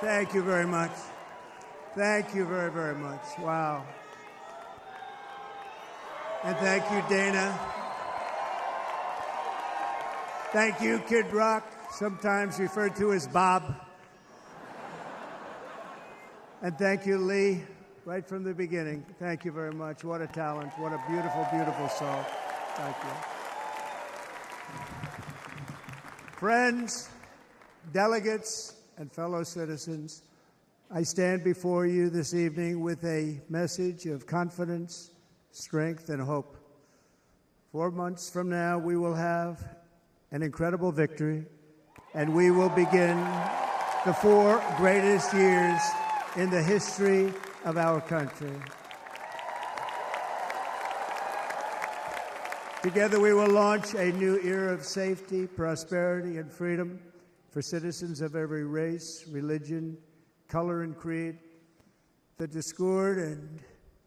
Thank you very much. Thank you very, very much. Wow. And thank you, Dana. Thank you, Kid Rock, sometimes referred to as Bob. And thank you, Lee, right from the beginning. Thank you very much. What a talent. What a beautiful, beautiful soul. Thank you. Friends, delegates, and fellow citizens, I stand before you this evening with a message of confidence, strength, and hope. 4 months from now, we will have an incredible victory, and we will begin the 4 greatest years in the history of our country. Together, we will launch a new era of safety, prosperity, and freedom for citizens of every race, religion, color, and creed. The discord and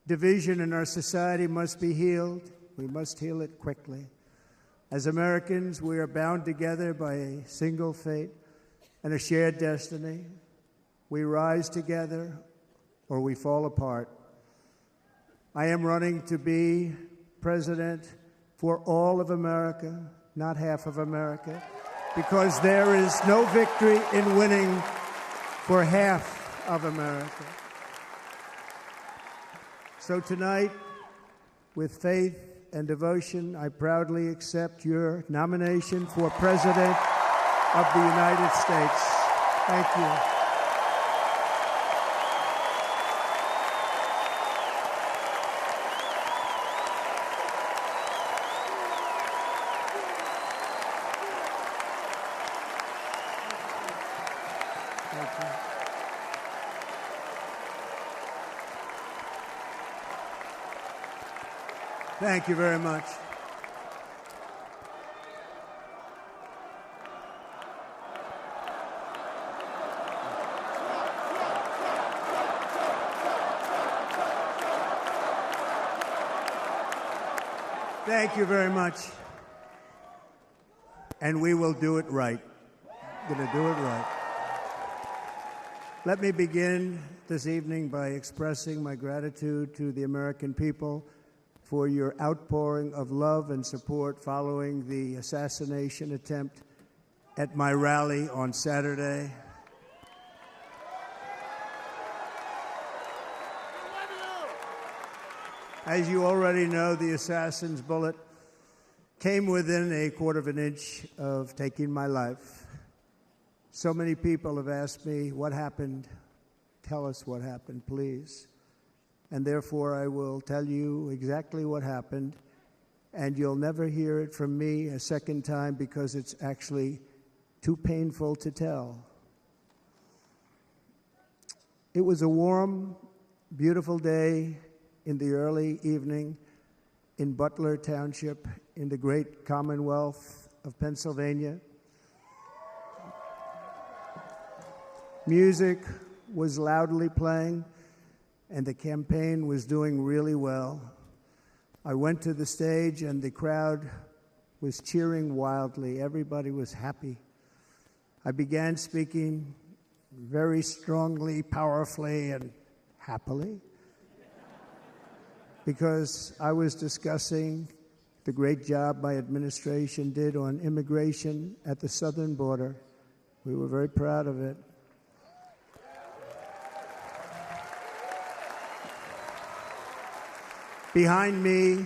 division in our society must be healed. We must heal it quickly. As Americans, we are bound together by a single fate and a shared destiny. We rise together or we fall apart. I am running to be president for all of America, not half of America, because there is no victory in winning for half of America. So tonight, with faith and devotion, I proudly accept your nomination for President of the United States. Thank you. Thank you very much. Thank you very much. And we will do it right. Going to do it right. Let me begin this evening by expressing my gratitude to the American people for your outpouring of love and support following the assassination attempt at my rally on Saturday. As you already know, the assassin's bullet came within a quarter of an inch of taking my life. So many people have asked me, what happened? Tell us what happened, please. And therefore, I will tell you exactly what happened, and you'll never hear it from me a second time because it's actually too painful to tell. It was a warm, beautiful day in the early evening in Butler Township in the great Commonwealth of Pennsylvania. Music was loudly playing, and the campaign was doing really well. I went to the stage, and the crowd was cheering wildly. Everybody was happy. I began speaking very strongly, powerfully, and happily because I was discussing the great job my administration did on immigration at the southern border. We were very proud of it. Behind me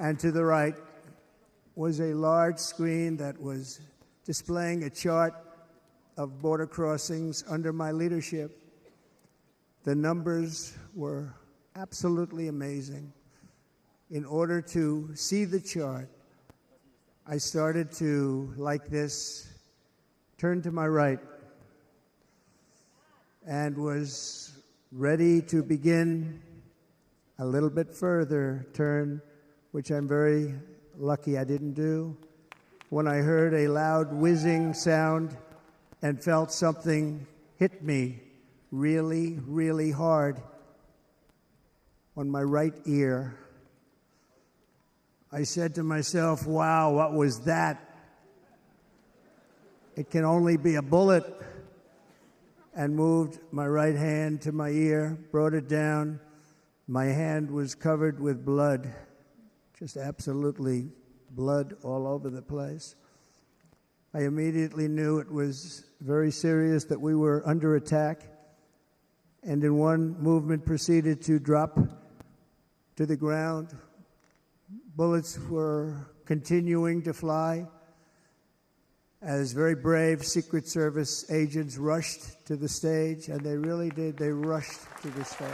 and to the right was a large screen that was displaying a chart of border crossings under my leadership. The numbers were absolutely amazing. In order to see the chart, I started to, like this, turn to my right and was ready to begin a little bit further turn, which I'm very lucky I didn't do, when I heard a loud whizzing sound and felt something hit me really, really hard on my right ear. I said to myself, wow, what was that? It can only be a bullet. and moved my right hand to my ear, brought it down. My hand was covered with blood, just absolutely blood all over the place. I immediately knew it was very serious, that we were under attack, and in one movement proceeded to drop to the ground. Bullets were continuing to fly as very brave Secret Service agents rushed to the stage, and they really did. They rushed to the stage.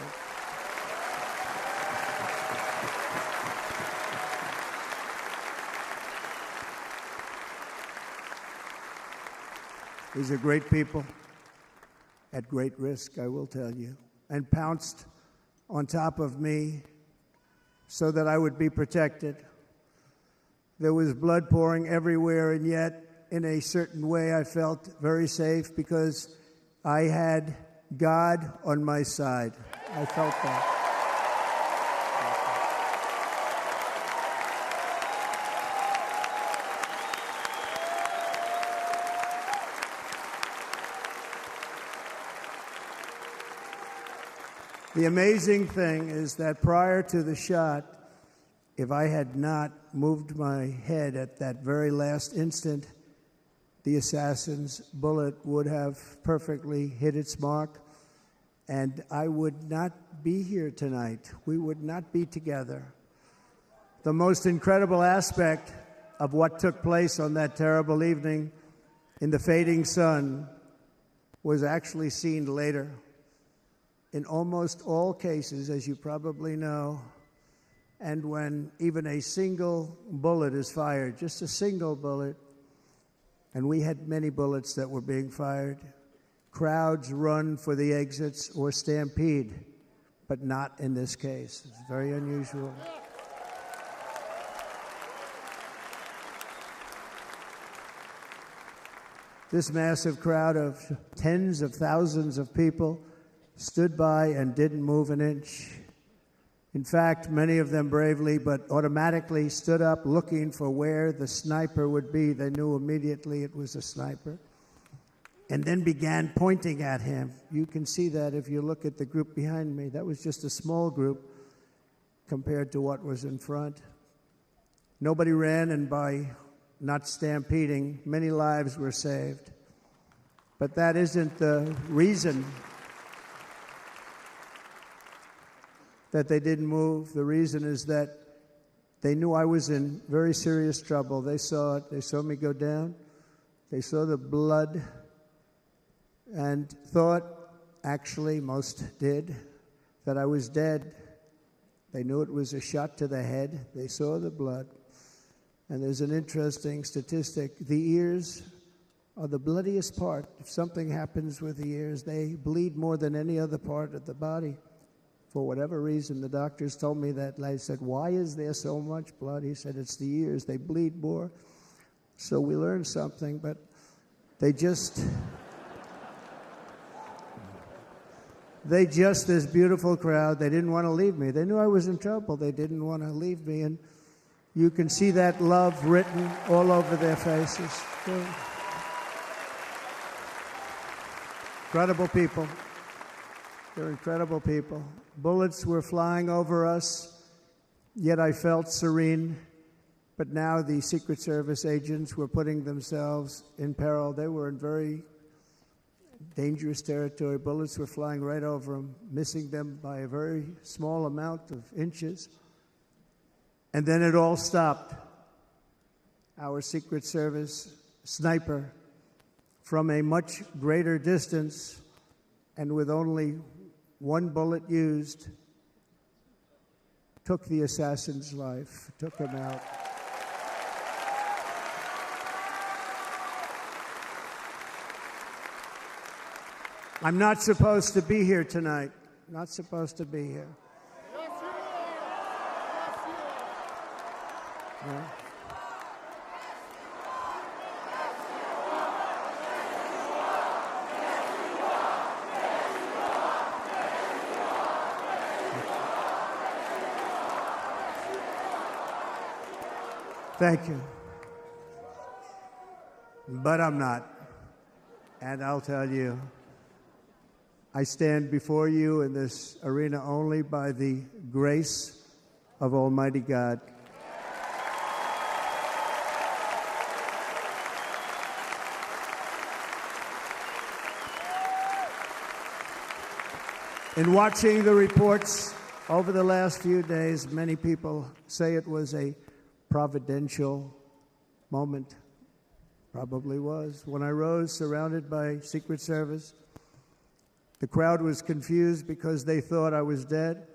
These are great people, at great risk, I will tell you, and pounced on top of me so that I would be protected. There was blood pouring everywhere, and yet, in a certain way, I felt very safe because I had God on my side. I felt that. The amazing thing is that prior to the shot, if I had not moved my head at that very last instant, the assassin's bullet would have perfectly hit its mark, and I would not be here tonight. We would not be together. The most incredible aspect of what took place on that terrible evening in the fading sun was actually seen later. In almost all cases, as you probably know, and when even a single bullet is fired, just a single bullet, and we had many bullets that were being fired, crowds run for the exits or stampede, but not in this case. It's very unusual. This massive crowd of tens of thousands of people stood by and didn't move an inch. In fact, many of them bravely but automatically stood up looking for where the sniper would be. They knew immediately it was a sniper, and then began pointing at him. You can see that if you look at the group behind me. That was just a small group compared to what was in front. Nobody ran, and by not stampeding, many lives were saved. But that isn't the reason that they didn't move. The reason is that they knew I was in very serious trouble. They saw it. They saw me go down. They saw the blood and thought, actually most did, that I was dead. They knew it was a shot to the head. They saw the blood. And there's an interesting statistic. The ears are the bloodiest part. If something happens with the ears, they bleed more than any other part of the body. For whatever reason, the doctors told me that. I said, why is there so much blood? He said, it's the ears. They bleed more. So we learned something, but they just, this beautiful crowd, they didn't want to leave me. They knew I was in trouble. They didn't want to leave me. And you can see that love written all over their faces. Incredible people. They're incredible people. Bullets were flying over us, yet I felt serene. But now the Secret Service agents were putting themselves in peril. They were in very dangerous territory. Bullets were flying right over them, missing them by a very small amount of inches. And then it all stopped. Our Secret Service sniper, from a much greater distance and with only one bullet used, took the assassin's life, took him out. I'm not supposed to be here tonight. Not supposed to be here. Yes, you are. Yes, you are. Yeah. Thank you. But I'm not. And I'll tell you, I stand before you in this arena only by the grace of Almighty God. In watching the reports over the last few days, many people say it was a providential moment. Probably was. When I rose, surrounded by Secret Service, the crowd was confused because they thought I was dead,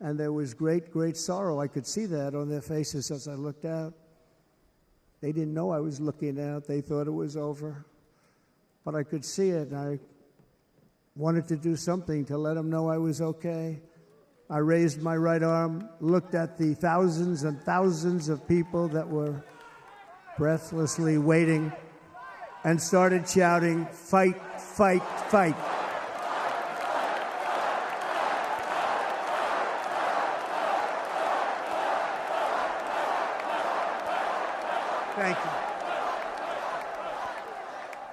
and there was great, great sorrow. I could see that on their faces as I looked out. They didn't know I was looking out. They thought it was over. But I could see it, and I wanted to do something to let them know I was okay. I raised my right arm, looked at the thousands and thousands of people that were breathlessly waiting, and started shouting, "Fight, fight, fight." Thank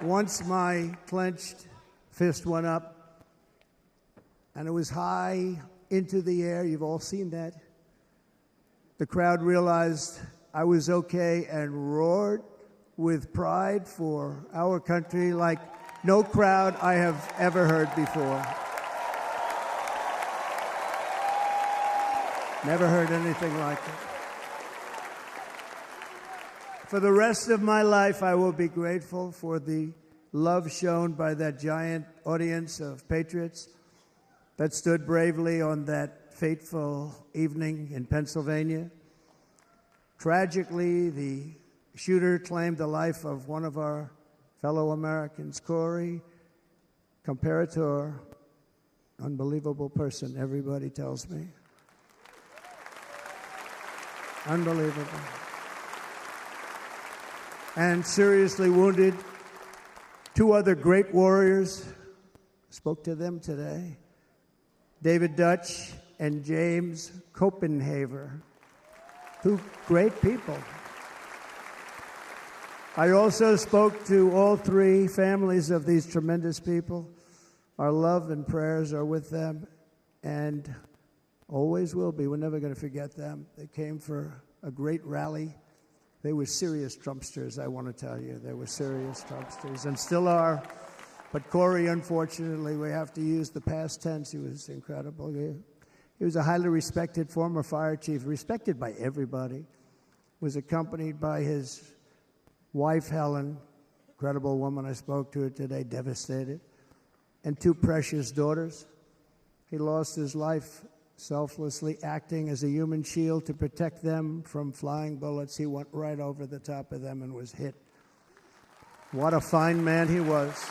you. Once my clenched fist went up, and it was high into the air. You've all seen that. The crowd realized I was okay and roared with pride for our country like no crowd I have ever heard before. Never heard anything like it. For the rest of my life, I will be grateful for the love shown by that giant audience of patriots that stood bravely on that fateful evening in Pennsylvania. Tragically, the shooter claimed the life of one of our fellow Americans, Corey Comparator. Unbelievable person, everybody tells me. Unbelievable. And seriously wounded, two other great warriors. Spoke to them today. David Dutch and James Copenhaver. Two great people. I also spoke to all three families of these tremendous people. Our love and prayers are with them and always will be. We're never going to forget them. They came for a great rally. They were serious Trumpsters, I want to tell you. They were serious Trumpsters and still are. But Corey, unfortunately, we have to use the past tense. He was incredible. He was a highly respected former fire chief, respected by everybody. Was accompanied by his wife, Helen, incredible woman. I spoke to her today, devastated, and two precious daughters. He lost his life selflessly acting as a human shield to protect them from flying bullets. He went right over the top of them and was hit. What a fine man he was.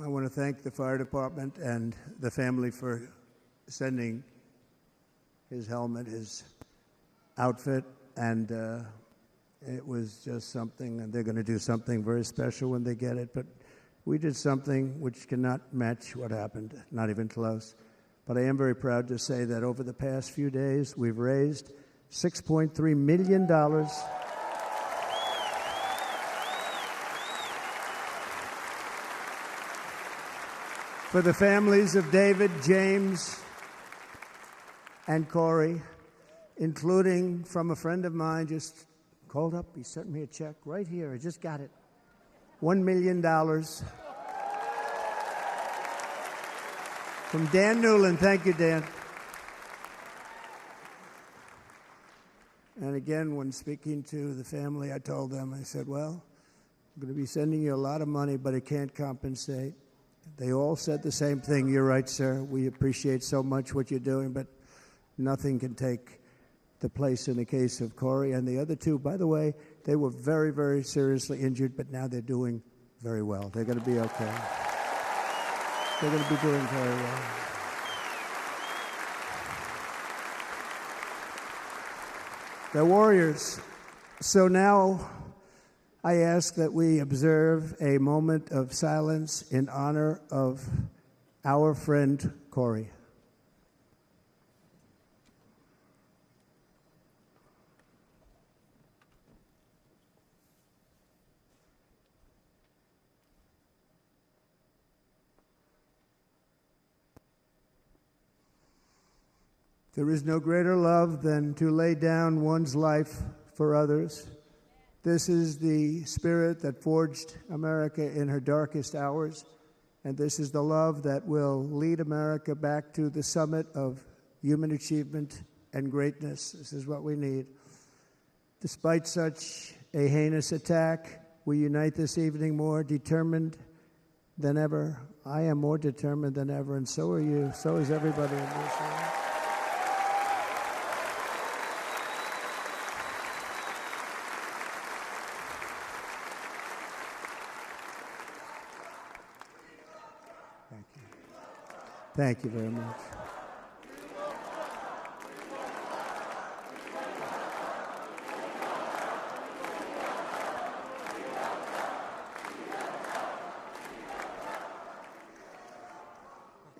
I want to thank the fire department and the family for sending his helmet, his outfit, and it was just something, and they're going to do something very special when they get it. But we did something which cannot match what happened, not even close. But I am very proud to say that over the past few days, we've raised $6.3 million for the families of David, James, and Corey, including from a friend of mine just called up. He sent me a check right here. I just got it. $1 million from Dan Newland. Thank you, Dan. And again, when speaking to the family, I told them, I said, well, I'm going to be sending you a lot of money, but it can't compensate. They all said the same thing. You're right, sir. We appreciate so much what you're doing, but nothing can take the place in the case of Corey. And the other two, by the way, they were very, very seriously injured, but now they're doing very well. They're going to be okay. They're going to be doing very well. They're warriors. So now I ask that we observe a moment of silence in honor of our friend Corey. There is no greater love than to lay down one's life for others. This is the spirit that forged America in her darkest hours, and this is the love that will lead America back to the summit of human achievement and greatness. This is what we need. Despite such a heinous attack, we unite this evening more determined than ever. I am more determined than ever, and so are you. So is everybody in this room. Thank you very much.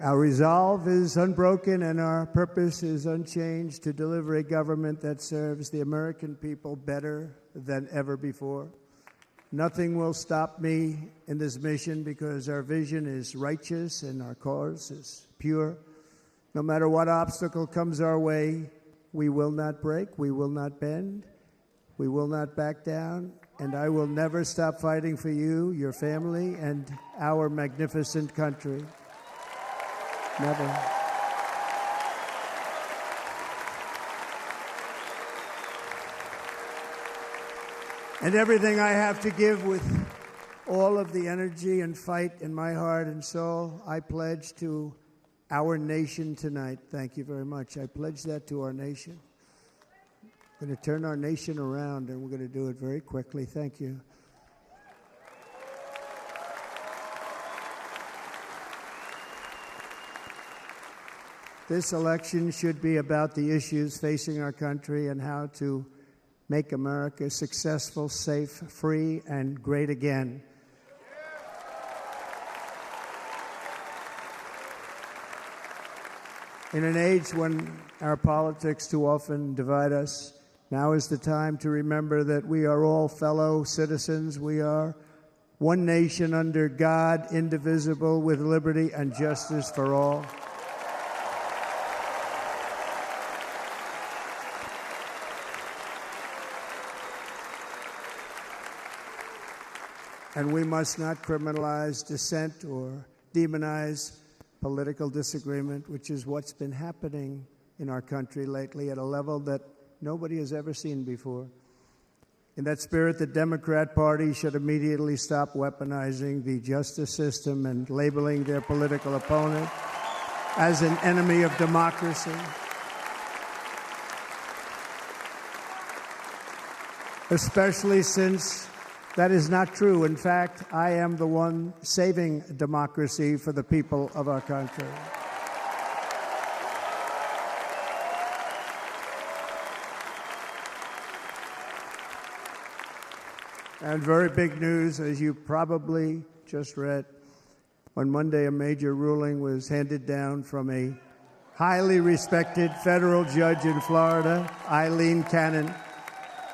Our resolve is unbroken and our purpose is unchanged to deliver a government that serves the American people better than ever before. Nothing will stop me in this mission because our vision is righteous and our cause is pure. No matter what obstacle comes our way, we will not break, we will not bend, we will not back down, and I will never stop fighting for you, your family, and our magnificent country. Never. And everything I have to give with all of the energy and fight in my heart and soul, I pledge to our nation tonight. Thank you very much. I pledge that to our nation. We're going to turn our nation around, and we're going to do it very quickly. Thank you. This election should be about the issues facing our country and how to make America successful, safe, free, and great again. In an age when our politics too often divide us, now is the time to remember that we are all fellow citizens. We are one nation under God, indivisible, with liberty and justice for all. And we must not criminalize dissent or demonize political disagreement, which is what's been happening in our country lately at a level that nobody has ever seen before. In that spirit, the Democrat Party should immediately stop weaponizing the justice system and labeling their political opponent as an enemy of democracy. Especially since that is not true. In fact, I am the one saving democracy for the people of our country. And very big news, as you probably just read, on Monday a major ruling was handed down from a highly respected federal judge in Florida, Eileen Cannon,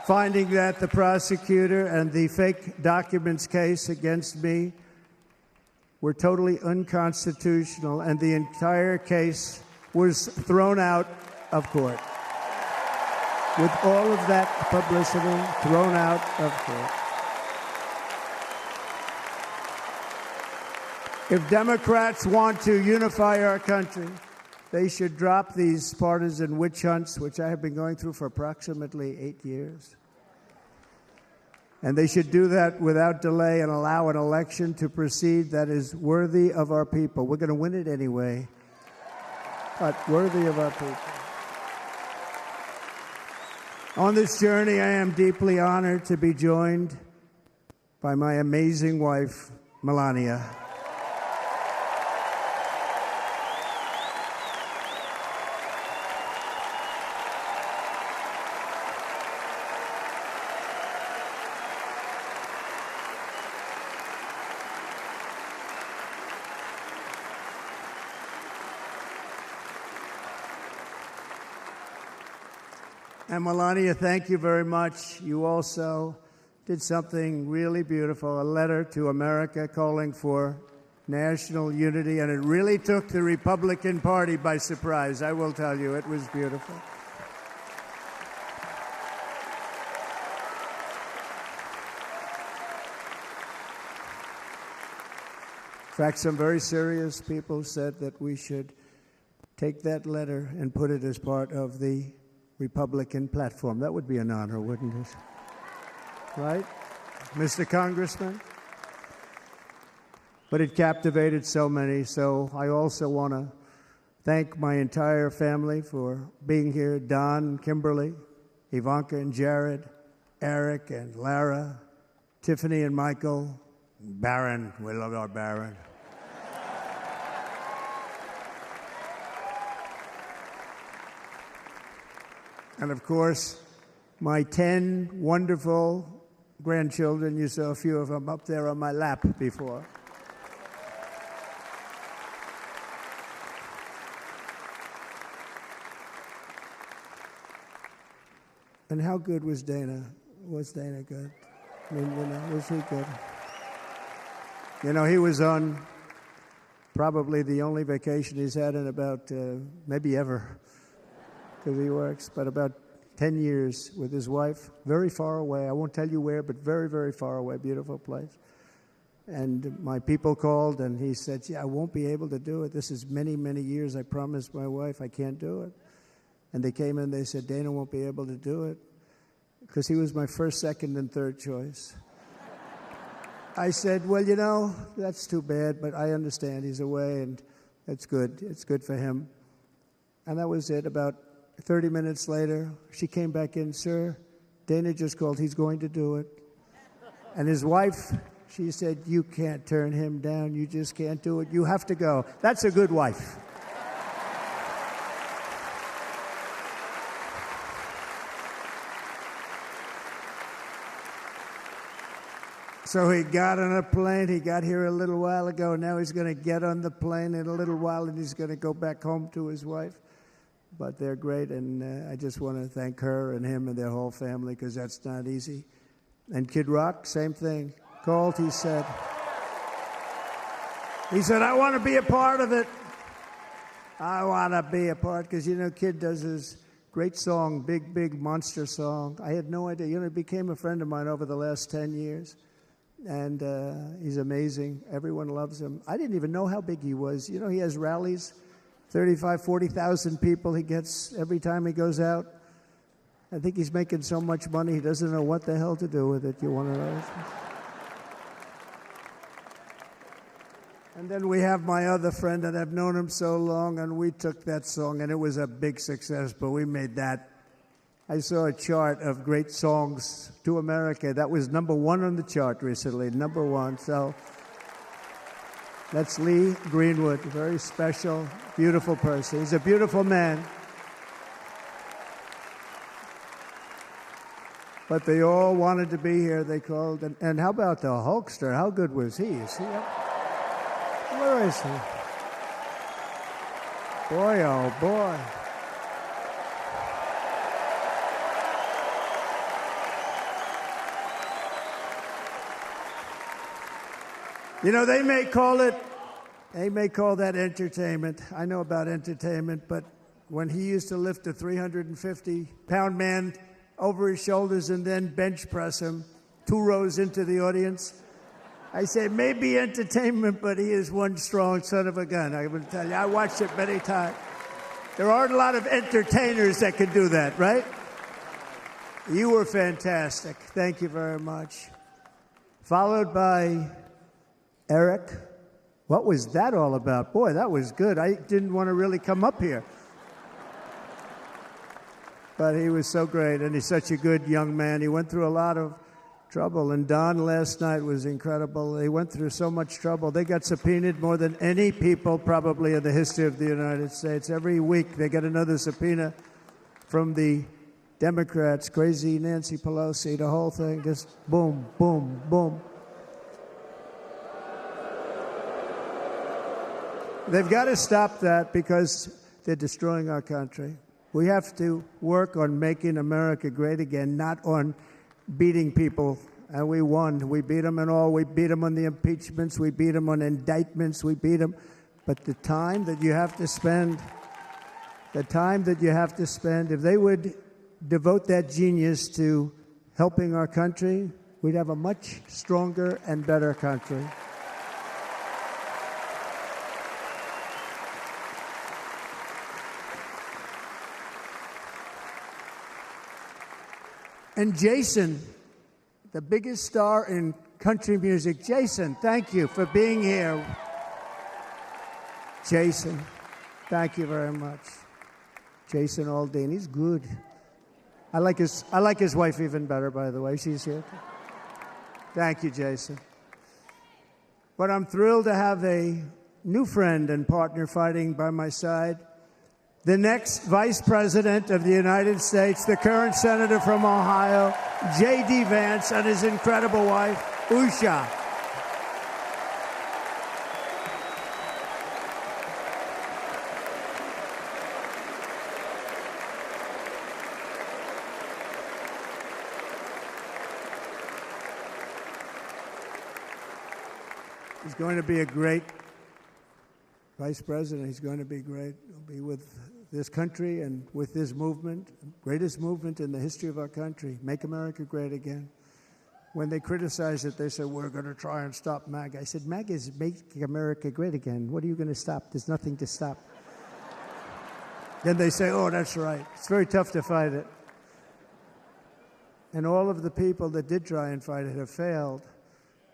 finding that the prosecutor and the fake documents case against me were totally unconstitutional, and the entire case was thrown out of court. With all of that publicity, thrown out of court. If Democrats want to unify our country, they should drop these partisan witch hunts, which I have been going through for approximately 8 years. And they should do that without delay and allow an election to proceed that is worthy of our people. We're going to win it anyway, but worthy of our people. On this journey, I am deeply honored to be joined by my amazing wife, Melania. And Melania, thank you very much. You also did something really beautiful, a letter to America calling for national unity, and it really took the Republican Party by surprise. I will tell you, it was beautiful. In fact, some very serious people said that we should take that letter and put it as part of the Republican platform. That would be an honor, wouldn't it? Right, Mr. Congressman? But it captivated so many, so I also want to thank my entire family for being here. Don, Kimberly, Ivanka and Jared, Eric and Lara, Tiffany and Michael, Barron. We love our Barron. And of course, my 10 wonderful grandchildren. You saw a few of them up there on my lap before. And how good was Dana? Was Dana good? I mean, was he good? He was on probably the only vacation he's had in about, maybe ever, because he works, but about 10 years with his wife, very far away. I won't tell you where, but very, very far away, beautiful place. And my people called, and he said, I won't be able to do it. This is many, many years. I promised my wife I can't do it. And they came in, they said, Dana won't be able to do it, because he was my first, second, and third choice. I said, well, that's too bad, but I understand he's away, and it's good. It's good for him. And that was it. About 30 minutes later, she came back in, sir, Dana just called. He's going to do it. And his wife, she said, you can't turn him down. You just can't do it. You have to go. That's a good wife. So he got on a plane. He got here a little while ago. Now he's going to get on the plane in a little while, and he's going to go back home to his wife. But they're great, and I just want to thank her and him and their whole family, because that's not easy. And Kid Rock, same thing. Called, he said, I want to be a part of it. I want to be a part, because, Kid does his great song, Big, Big Monster song. I had no idea. He became a friend of mine over the last 10 years. And he's amazing. Everyone loves him. I didn't even know how big he was. He has rallies, 35,000, 40,000 people he gets every time he goes out. I think he's making so much money, he doesn't know what the hell to do with it. You want to know? And then we have my other friend, and I've known him so long, and we took that song, and it was a big success, but we made that. I saw a chart of great songs to America. That was number 1 on the chart recently, number 1. So that's Lee Greenwood, a very special, beautiful person. He's a beautiful man. But they all wanted to be here. They called. And how about the Hulkster? How good was he? Is he up? Where is he? Boy, oh boy. They may call that entertainment. I know about entertainment, but when he used to lift a 350-pound man over his shoulders and then bench press him 2 rows into the audience, I say, maybe entertainment, but he is one strong son of a gun. I will tell you, I watched it many times. There aren't a lot of entertainers that can do that, right? You were fantastic. Thank you very much. Followed by Eric. What was that all about? Boy, that was good. I didn't want to really come up here. But he was so great, and he's such a good young man. He went through a lot of trouble, and Don last night was incredible. They went through so much trouble. They got subpoenaed more than any people probably in the history of the United States. Every week they get another subpoena from the Democrats, crazy Nancy Pelosi, the whole thing, just boom, boom, boom. They've got to stop that because they're destroying our country. We have to work on making America great again, not on beating people. And we won. We beat them and all. We beat them on the impeachments. We beat them on indictments. We beat them. But the time that you have to spend, if they would devote that genius to helping our country, we'd have a much stronger and better country. And Jason, the biggest star in country music. Jason, thank you for being here. Jason, thank you very much. Jason Aldean, he's good. I like his wife even better, by the way. She's here. Thank you, Jason. But I'm thrilled to have a new friend and partner fighting by my side. The next Vice President of the United States, the current Senator from Ohio, J.D. Vance, and his incredible wife, Usha. He's going to be a great Vice President. He's going to be great. He'll be with this country and with this movement, greatest movement in the history of our country, Make America Great Again. When they criticized it, they said, we're going to try and stop MAGA. I said, MAGA is Make America Great Again. What are you going to stop? There's nothing to stop. Then they say, oh, that's right. It's very tough to fight it. And all of the people that did try and fight it have failed.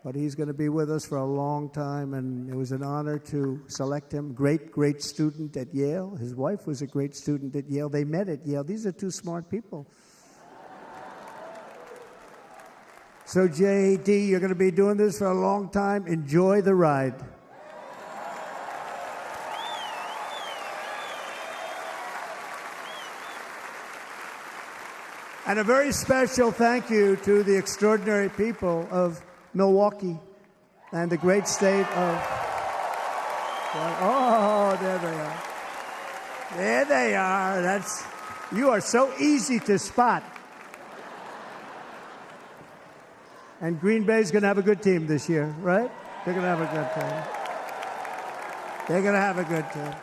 But he's going to be with us for a long time, and it was an honor to select him. Great, great student at Yale. His wife was a great student at Yale. They met at Yale. These are two smart people. So, J.D., you're going to be doing this for a long time. Enjoy the ride. And a very special thank you to the extraordinary people of Milwaukee and the great state of... Oh, there they are. There they are. You are so easy to spot. And Green Bay's going to have a good team this year, right? They're going to have a good team. They're going to have a good team.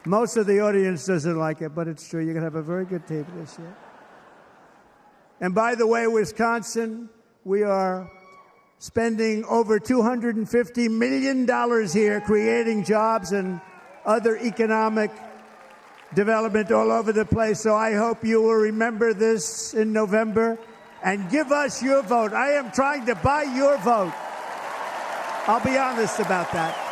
Most of the audience doesn't like it, but it's true. You're going to have a very good team this year. And by the way, Wisconsin, we are spending over $250 million here creating jobs and other economic development all over the place. So I hope you will remember this in November and give us your vote. I am trying to buy your vote. I'll be honest about that.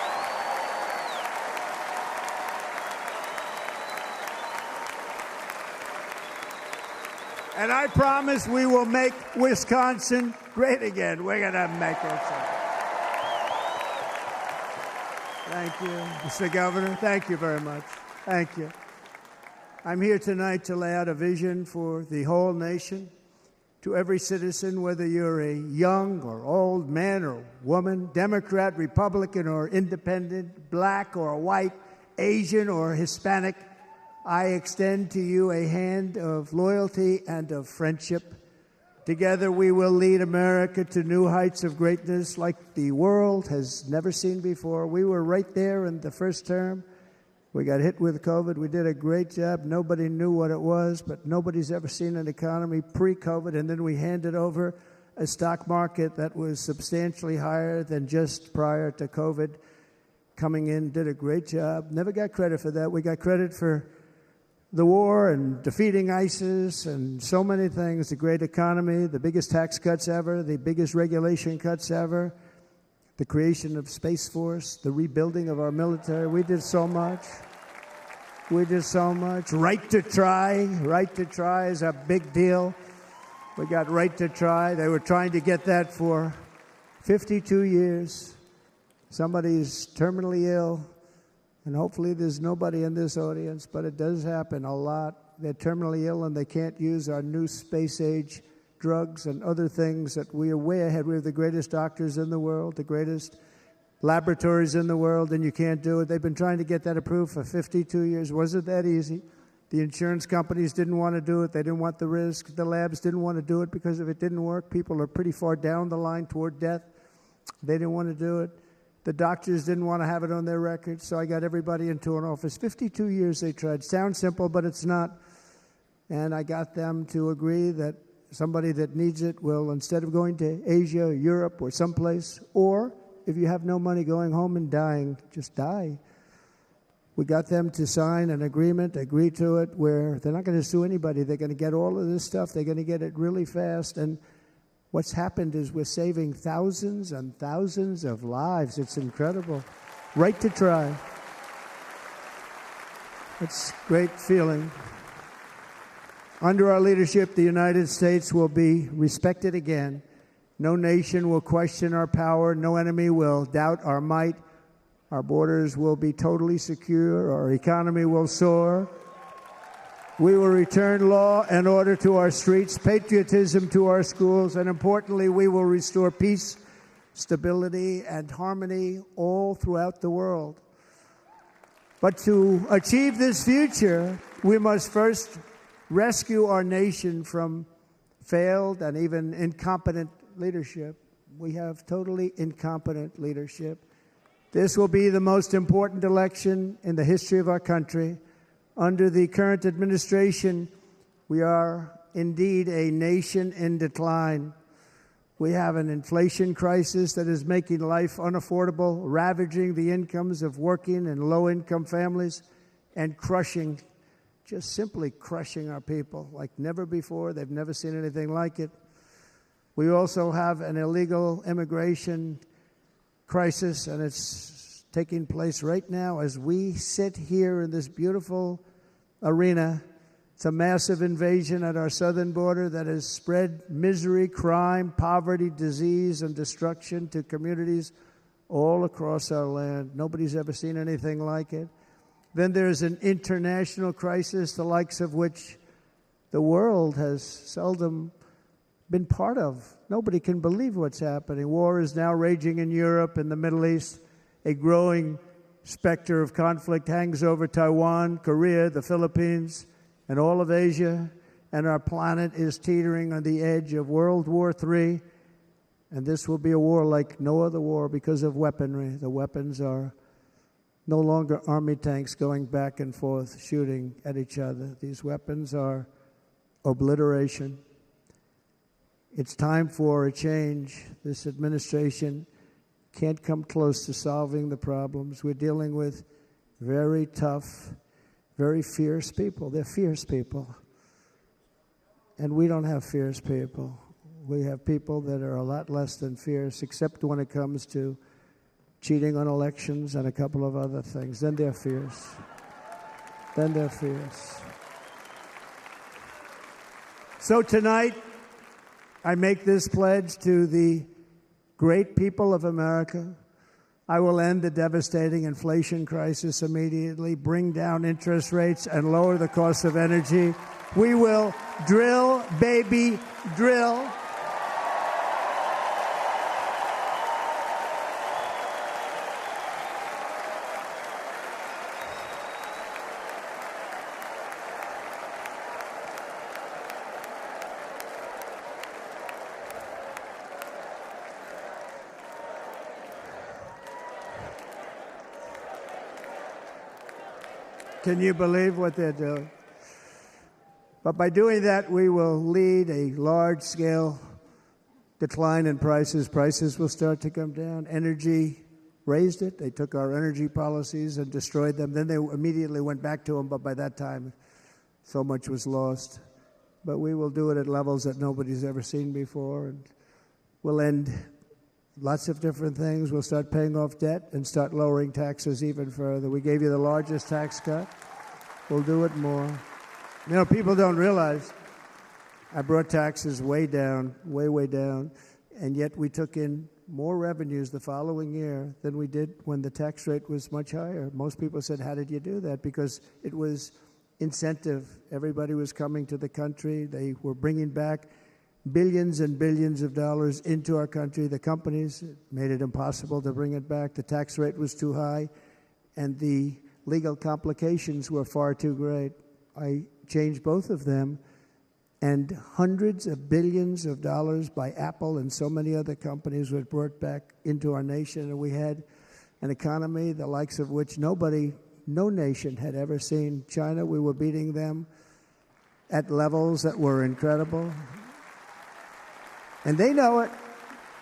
And I promise we will make Wisconsin great again. We're going to make it so. Thank you, Mr. Governor. Thank you very much. Thank you. I'm here tonight to lay out a vision for the whole nation. To every citizen, whether you're a young or old man or woman, Democrat, Republican, or independent, black or white, Asian or Hispanic, I extend to you a hand of loyalty and of friendship. Together we will lead America to new heights of greatness like the world has never seen before. We were right there in the first term. We got hit with COVID. We did a great job. Nobody knew what it was, but nobody's ever seen an economy pre-COVID. And then we handed over a stock market that was substantially higher than just prior to COVID. Coming in, did a great job. Never got credit for that. We got credit for the war and defeating ISIS and so many things, the great economy, the biggest tax cuts ever, the biggest regulation cuts ever, the creation of Space Force, the rebuilding of our military. We did so much. We did so much. Right to try. Right to try is a big deal. We got right to try. They were trying to get that for 52 years. Somebody's terminally ill, and hopefully there's nobody in this audience, but it does happen a lot. They're terminally ill and they can't use our new space-age drugs and other things that we are way ahead. We have the greatest doctors in the world, the greatest laboratories in the world, and you can't do it. They've been trying to get that approved for 52 years. Wasn't that easy? The insurance companies didn't want to do it. They didn't want the risk. The labs didn't want to do it because if it didn't work, people are pretty far down the line toward death. They didn't want to do it. The doctors didn't want to have it on their records, so I got everybody into an office. 52 years they tried. Sounds simple, but it's not. And I got them to agree that somebody that needs it will, instead of going to Asia or Europe or someplace, or if you have no money, going home and dying, just die. We got them to sign an agreement, agree to it, where they're not going to sue anybody. They're going to get all of this stuff. They're going to get it really fast. And what's happened is we're saving thousands and thousands of lives. It's incredible. Right to try. It's a great feeling. Under our leadership, the United States will be respected again. No nation will question our power. No enemy will doubt our might. Our borders will be totally secure. Our economy will soar. We will return law and order to our streets, patriotism to our schools, and importantly, we will restore peace, stability, and harmony all throughout the world. But to achieve this future, we must first rescue our nation from failed and even incompetent leadership. We have totally incompetent leadership. This will be the most important election in the history of our country. Under the current administration, we are indeed a nation in decline. We have an inflation crisis that is making life unaffordable, ravaging the incomes of working and low-income families, and crushing, just simply crushing our people like never before. They've never seen anything like it. We also have an illegal immigration crisis, and it's taking place right now as we sit here in this beautiful arena. It's a massive invasion at our southern border that has spread misery, crime, poverty, disease, and destruction to communities all across our land. Nobody's ever seen anything like it. Then there's an international crisis, the likes of which the world has seldom been part of. Nobody can believe what's happening. War is now raging in Europe and the Middle East. A growing specter of conflict hangs over Taiwan, Korea, the Philippines, and all of Asia. And our planet is teetering on the edge of World War III. And this will be a war like no other war because of weaponry. The weapons are no longer army tanks going back and forth shooting at each other. These weapons are obliteration. It's time for a change. This administration can't come close to solving the problems. We're dealing with very tough, very fierce people. They're fierce people. And we don't have fierce people. We have people that are a lot less than fierce, except when it comes to cheating on elections and a couple of other things. Then they're fierce. Then they're fierce. So tonight, I make this pledge to the great people of America. I will end the devastating inflation crisis immediately, bring down interest rates, and lower the cost of energy. We will drill, baby, drill. Can you believe what they're doing? But by doing that, we will lead a large-scale decline in prices. Prices will start to come down. Energy raised it. They took our energy policies and destroyed them. Then they immediately went back to them, but by that time, So much was lost. But we will do it at levels that nobody's ever seen before. And we'll end lots of different things. We'll start paying off debt and start lowering taxes even further. We gave you the largest tax cut. We'll do it more. You know, people don't realize I brought taxes way down, way down, and yet we took in more revenues the following year than we did when the tax rate was much higher. Most people said, how did you do that? Because it was incentive. Everybody was coming to the country. They were bringing back billions and billions of dollars into our country. The companies made it impossible to bring it back. The tax rate was too high, and the legal complications were far too great. I changed both of them, and hundreds of billions of dollars by Apple and so many other companies were brought back into our nation, and we had an economy the likes of which no nation had ever seen. China, we were beating them at levels that were incredible. And they know it.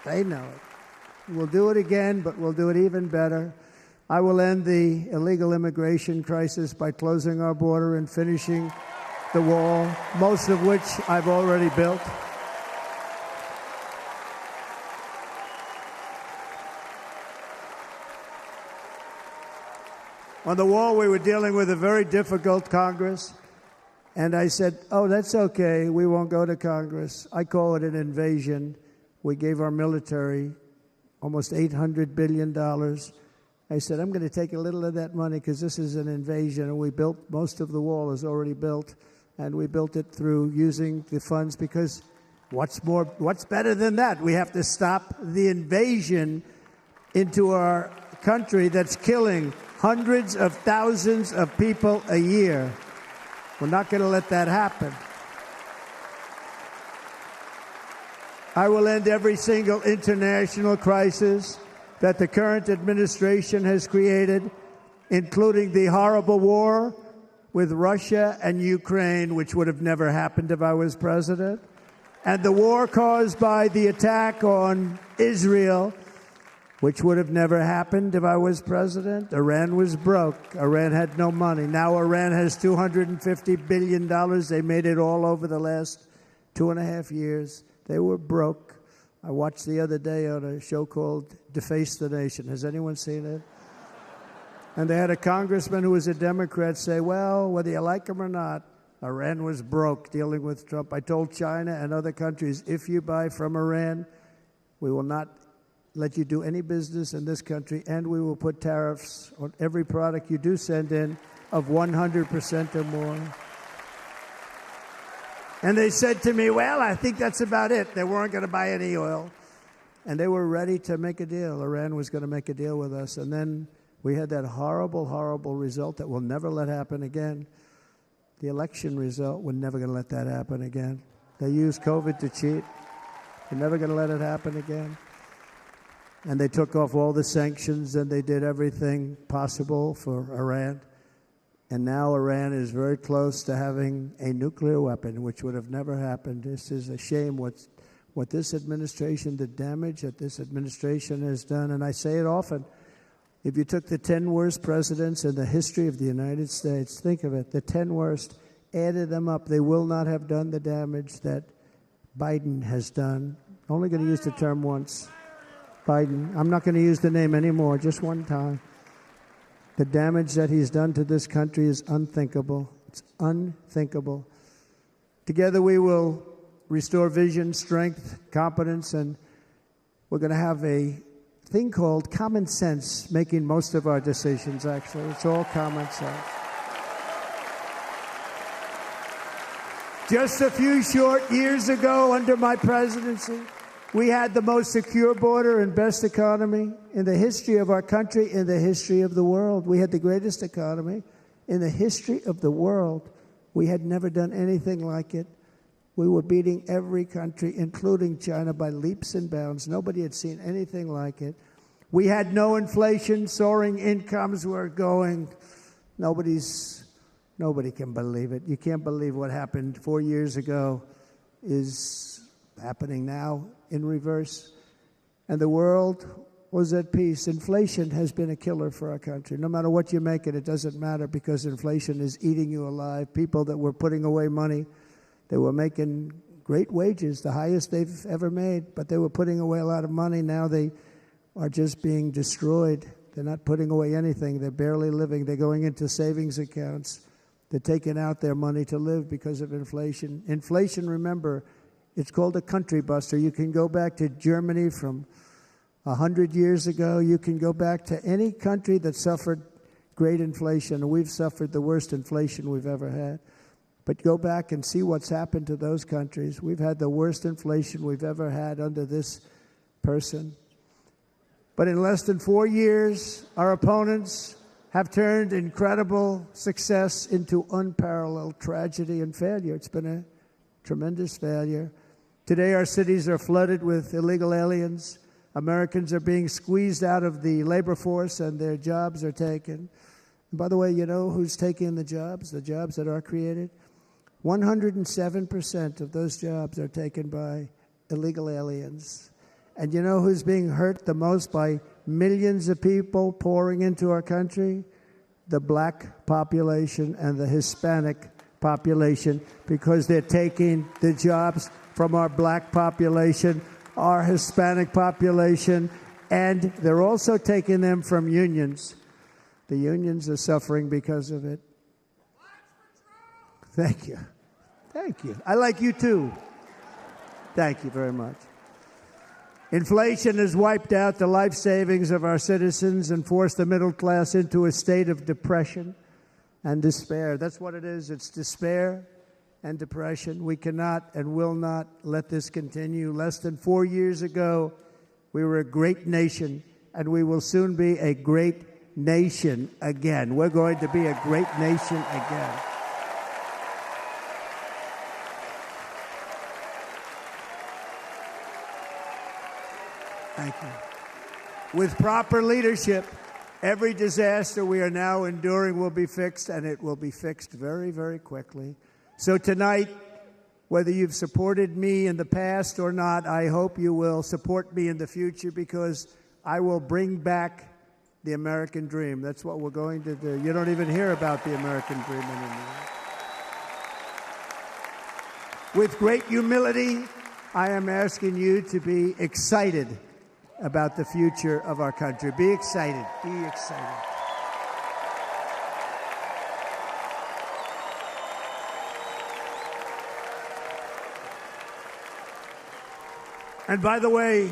They know it. We'll do it again, but we'll do it even better. I will end the illegal immigration crisis by closing our border and finishing the wall, most of which I've already built. On the wall, we were dealing with a very difficult Congress, and I said, oh, that's okay, we won't go to Congress. I call it an invasion. We gave our military almost $800 billion. I said, I'm going to take a little of that money because this is an invasion, and we built, most of the wall is already built, and we built it through using the funds because what's better than that? We have to stop the invasion into our country that's killing hundreds of thousands of people a year. We're not going to let that happen. I will end every single international crisis that the current administration has created, including the horrible war with Russia and Ukraine, which would have never happened if I was president, and the war caused by the attack on Israel, which would have never happened if I was president. Iran was broke. Iran had no money. Now Iran has $250 billion. They made it all over the last 2.5 years. They were broke. I watched the other day on a show called Deface the Nation. Has anyone seen it? And they had a congressman who was a Democrat say, well, whether you like him or not, Iran was broke dealing with Trump. I told China and other countries, if you buy from Iran, we will not let you do any business in this country, and we will put tariffs on every product you do send in of 100% or more. And they said to me, well, I think that's about it. They weren't going to buy any oil. And they were ready to make a deal. Iran was going to make a deal with us. And then we had that horrible, horrible result that we'll never let happen again. The election result, we're never going to let that happen again. They used COVID to cheat. We're never going to let it happen again. And they took off all the sanctions, and they did everything possible for Iran. And now Iran is very close to having a nuclear weapon, which would have never happened. This is a shame what this administration, the damage that this administration has done. And I say it often, if you took the 10 worst presidents in the history of the United States, think of it, the 10 worst, added them up, they will not have done the damage that Biden has done. Only going to use the term once. Biden. I'm not going to use the name anymore, just one time. The damage that he's done to this country is unthinkable. It's unthinkable. Together we will restore vision, strength, competence, and we're going to have a thing called common sense making most of our decisions, actually. It's all common sense. Just a few short years ago, under my presidency, we had the most secure border and best economy in the history of our country, in the history of the world. We had the greatest economy in the history of the world. We had never done anything like it. We were beating every country, including China, by leaps and bounds. Nobody had seen anything like it. We had no inflation. Soaring incomes were going. Nobody can believe it. You can't believe what happened 4 years ago is happening now in reverse. And the world was at peace. Inflation has been a killer for our country. No matter what you make it doesn't matter because inflation is eating you alive. People that were putting away money, they were making great wages, the highest they've ever made, but they were putting away a lot of money. Now they are just being destroyed. They're not putting away anything. They're barely living. They're going into savings accounts. They're taking out their money to live because of inflation. Inflation, remember, it's called a country buster. You can go back to Germany from 100 years ago. You can go back to any country that suffered great inflation. And we've suffered the worst inflation we've ever had. But go back and see what's happened to those countries. We've had the worst inflation we've ever had under this person. But in less than 4 years, our opponents have turned incredible success into unparalleled tragedy and failure. It's been a tremendous failure. Today, our cities are flooded with illegal aliens. Americans are being squeezed out of the labor force and their jobs are taken. And by the way, you know who's taking the jobs that are created? 107% of those jobs are taken by illegal aliens. And you know who's being hurt the most by millions of people pouring into our country? The black population and the Hispanic population, because they're taking the jobs from our black population, our Hispanic population, and they're also taking them from unions. The unions are suffering because of it. Thank you. Thank you. I like you too. Thank you very much. Inflation has wiped out the life savings of our citizens and forced the middle class into a state of depression and despair. That's what it is. It's despair and depression. We cannot and will not let this continue. Less than 4 years ago, we were a great nation, and we will soon be a great nation again. We're going to be a great nation again. Thank you. With proper leadership, every disaster we are now enduring will be fixed, and it will be fixed very, very quickly. So tonight, whether you've supported me in the past or not, I hope you will support me in the future, because I will bring back the American dream. That's what we're going to do. You don't even hear about the American dream anymore. With great humility, I am asking you to be excited about the future of our country. Be excited. Be excited. And by the way,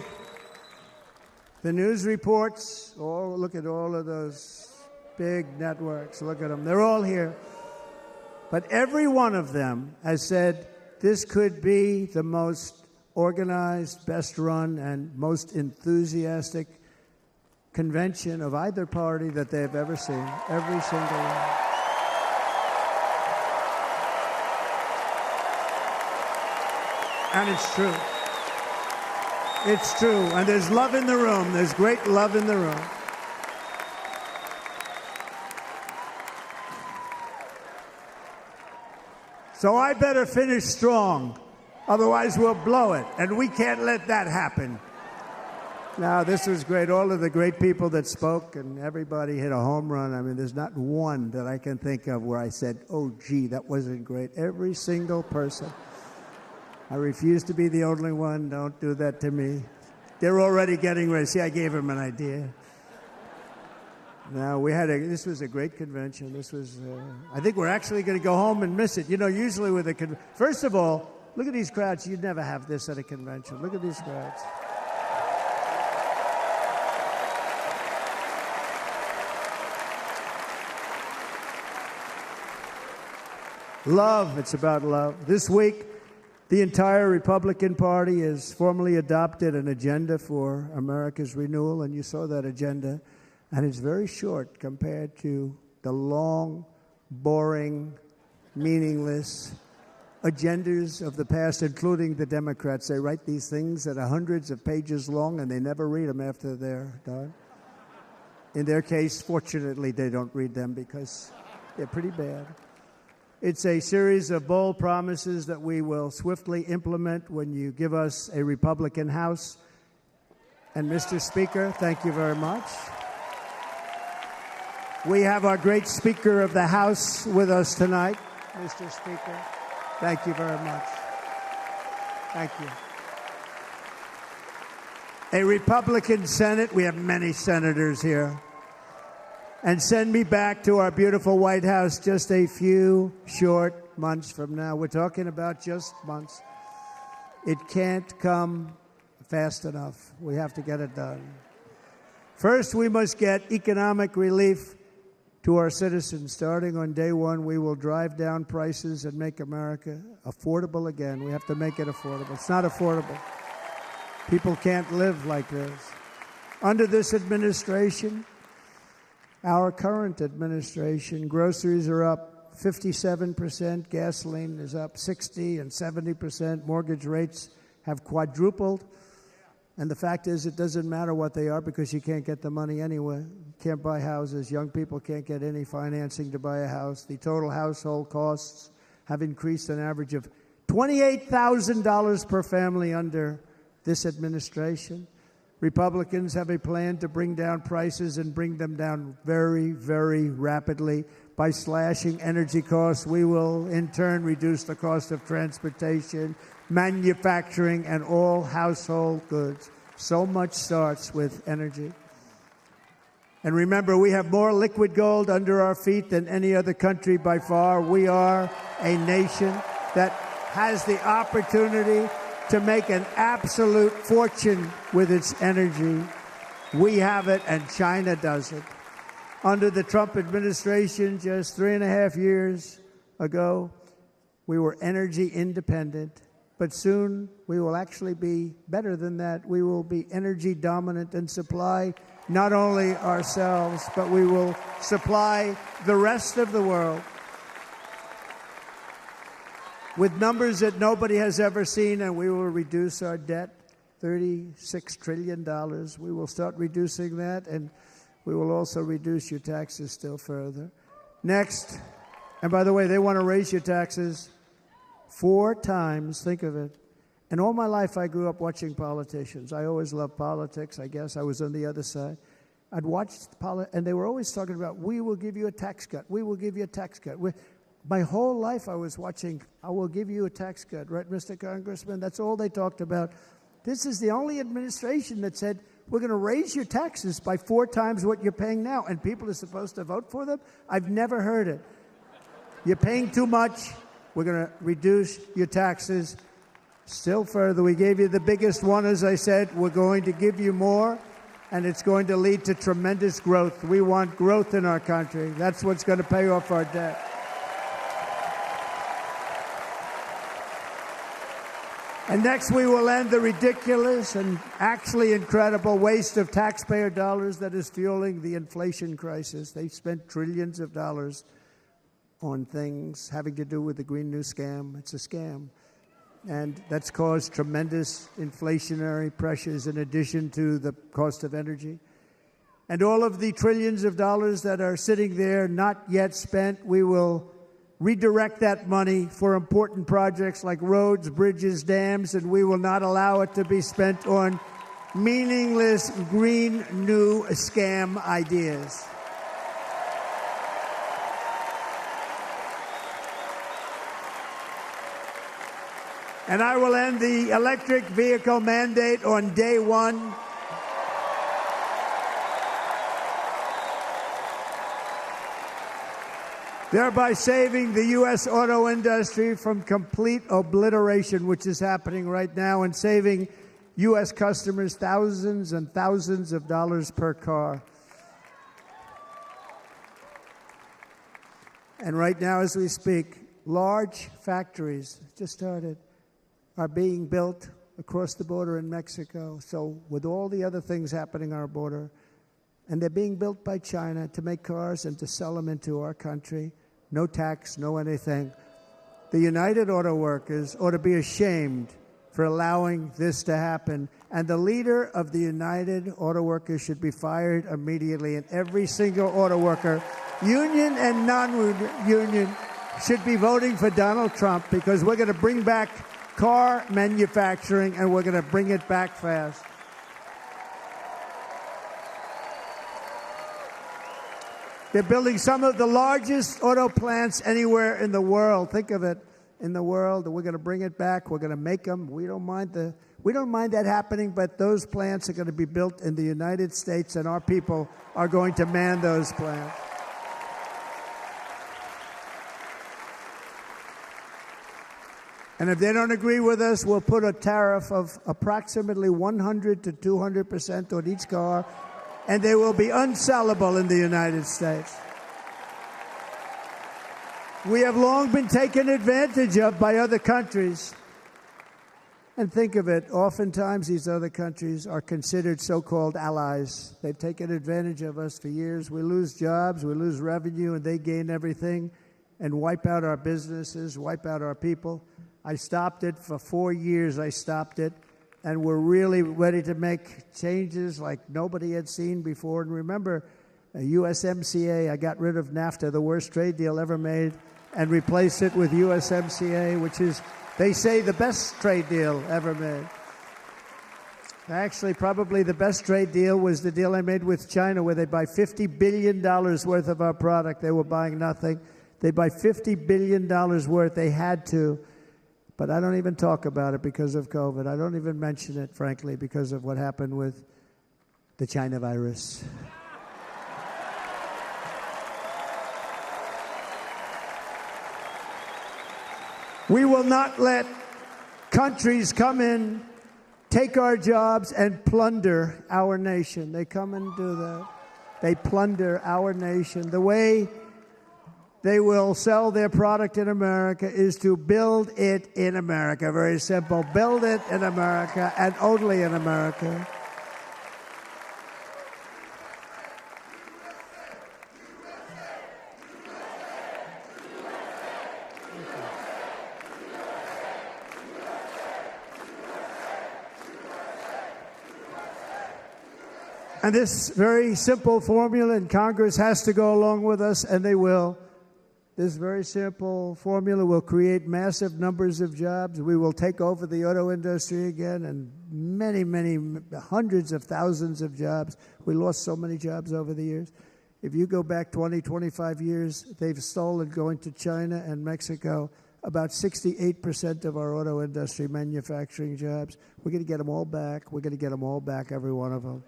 the news reports, look at all of those big networks. Look at them. They're all here. But every one of them has said this could be the most organized, best run, and most enthusiastic convention of either party that they have ever seen. Every single one. And it's true. It's true. And there's love in the room. There's great love in the room. So I better finish strong. Otherwise, we'll blow it, and we can't let that happen. Now, this was great. All of the great people that spoke, and everybody hit a home run. I mean, there's not one that I can think of where I said, oh, gee, that wasn't great. Every single person. I refuse to be the only one. Don't do that to me. They're already getting ready. See, I gave them an idea. Now, this was a great convention. This was, I think we're actually going to go home and miss it. You know, usually with a first of all, look at these crowds. You'd never have this at a convention. Look at these crowds. Love. It's about love. This week, the entire Republican Party has formally adopted an agenda for America's renewal, and you saw that agenda. And it's very short compared to the long, boring, meaningless agendas of the past, including the Democrats. They write these things that are hundreds of pages long, and they never read them after they're done. In their case, fortunately, they don't read them because they're pretty bad. It's a series of bold promises that we will swiftly implement when you give us a Republican House And Mr. Speaker, thank you very much. We have our great Speaker of the House with us tonight. Mr. Speaker, thank you very much. Thank you. A Republican Senate, we have many senators here, and send me back to our beautiful White House just a few short months from now. We're talking about just months. It can't come fast enough. We have to get it done. First, we must get economic relief to our citizens. Starting on day one, we will drive down prices and make America affordable again. We have to make it affordable. It's not affordable. People can't live like this. Under this administration, our current administration, groceries are up 57%, gasoline is up 60 and 70%, mortgage rates have quadrupled. And the fact is, it doesn't matter what they are because you can't get the money anyway. You can't buy houses. Young people can't get any financing to buy a house. The total household costs have increased an average of $28,000 per family under this administration. Republicans have a plan to bring down prices and bring them down very, very rapidly. By slashing energy costs, we will in turn reduce the cost of transportation, manufacturing, and all household goods. So much starts with energy. And remember, we have more liquid gold under our feet than any other country by far. We are a nation that has the opportunity to make an absolute fortune with its energy. We have it, and China doesn't. Under the Trump administration, just 3.5 years ago, we were energy independent. But soon, we will actually be better than that. We will be energy dominant and supply not only ourselves, but we will supply the rest of the world with numbers that nobody has ever seen, and we will reduce our debt, $36 trillion. We will start reducing that, and we will also reduce your taxes still further. Next, and by the way, they want to raise your taxes 4 times, think of it. And all my life I grew up watching politicians. I always loved politics, I guess. I was on the other side. I'd watch and they were always talking about, we will give you a tax cut. We will give you a tax cut. My whole life I was watching, I will give you a tax cut, right, Mr. Congressman? That's all they talked about. This is the only administration that said, we're going to raise your taxes by 4 times what you're paying now, and people are supposed to vote for them? I've never heard it. You're paying too much. We're going to reduce your taxes still further. We gave you the biggest one, as I said. We're going to give you more, and it's going to lead to tremendous growth. We want growth in our country. That's what's going to pay off our debt. And next, we will end the ridiculous and actually incredible waste of taxpayer dollars that is fueling the inflation crisis. They've spent trillions of dollars on things having to do with the Green New Scam. It's a scam. And that's caused tremendous inflationary pressures in addition to the cost of energy. And all of the trillions of dollars that are sitting there not yet spent, we will redirect that money for important projects like roads, bridges, dams, and we will not allow it to be spent on meaningless Green New Scam ideas. And I will end the electric vehicle mandate on day one. Thereby saving the U.S. auto industry from complete obliteration, which is happening right now, and saving U.S. customers thousands and thousands of dollars per car. And right now, as we speak, large factories just started are being built across the border in Mexico. So with all the other things happening on our border, and they're being built by China to make cars and to sell them into our country, no tax, no anything. The United Auto Workers ought to be ashamed for allowing this to happen. And the leader of the United Auto Workers should be fired immediately. And every single auto worker, union and non-union, should be voting for Donald Trump, because we're going to bring back car manufacturing, and we're going to bring it back fast. They're building some of the largest auto plants anywhere in the world. Think of it, in the world. We're going to bring it back. We're going to make them. We don't mind that happening, but those plants are going to be built in the United States, and our people are going to man those plants. And if they don't agree with us, we'll put a tariff of approximately 100 to 200% on each car, and they will be unsellable in the United States. We have long been taken advantage of by other countries. And think of it, oftentimes these other countries are considered so-called allies. They've taken advantage of us for years. We lose jobs, we lose revenue, and they gain everything and wipe out our businesses, wipe out our people. I stopped it for 4 years. I stopped it, and we're really ready to make changes like nobody had seen before. And remember, USMCA, I got rid of NAFTA, the worst trade deal ever made, and replaced it with USMCA, which is, they say, the best trade deal ever made. Actually, probably the best trade deal was the deal I made with China, where they buy $50 billion worth of our product. They were buying nothing. They buy $50 billion worth. They had to. But I don't even talk about it because of COVID. I don't even mention it, frankly, because of what happened with the China virus. We will not let countries come in, take our jobs, and plunder our nation. They come and do that. They plunder our nation. The way they will sell their product in America is to build it in America. Very simple. Build it in America and only in America. And this very simple formula, and Congress has to go along with us, and they will. This very simple formula will create massive numbers of jobs. We will take over the auto industry again, and many, many, hundreds of thousands of jobs. We lost so many jobs over the years. If you go back 20, 25 years, they've stolen, going to China and Mexico, about 68% of our auto industry manufacturing jobs. We're going to get them all back. We're going to get them all back, every one of them.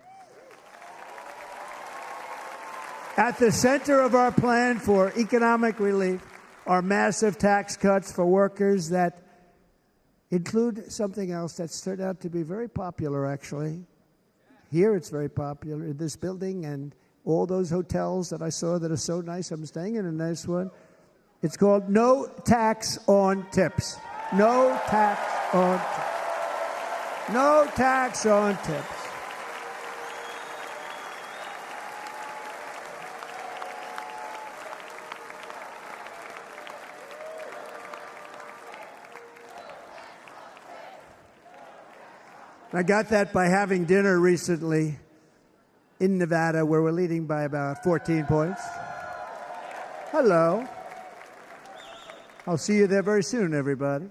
At the center of our plan for economic relief are massive tax cuts for workers that include something else that's turned out to be very popular, actually. Here it's very popular in this building and all those hotels that I saw that are so nice. I'm staying in a nice one. It's called no tax on tips. No tax on tips. No tax on tips. I got that by having dinner recently in Nevada, where we're leading by about 14 points. Hello. I'll see you there very soon, everybody.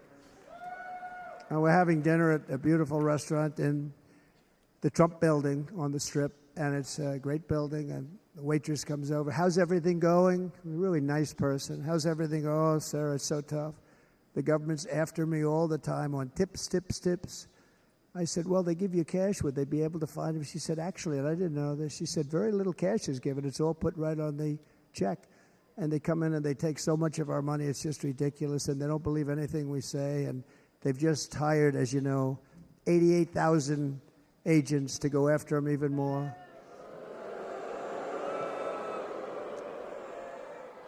And we're having dinner at a beautiful restaurant in the Trump building on the Strip, and it's a great building, and the waitress comes over. How's everything going? A really nice person. How's everything? Oh, Sarah, it's so tough. The government's after me all the time on tips, tips, tips. I said, well, they give you cash. Would they be able to find him? She said, actually, and I didn't know this, she said, very little cash is given. It's all put right on the check. And they come in and they take so much of our money, it's just ridiculous, and they don't believe anything we say. And they've just hired, as you know, 88,000 agents to go after them even more.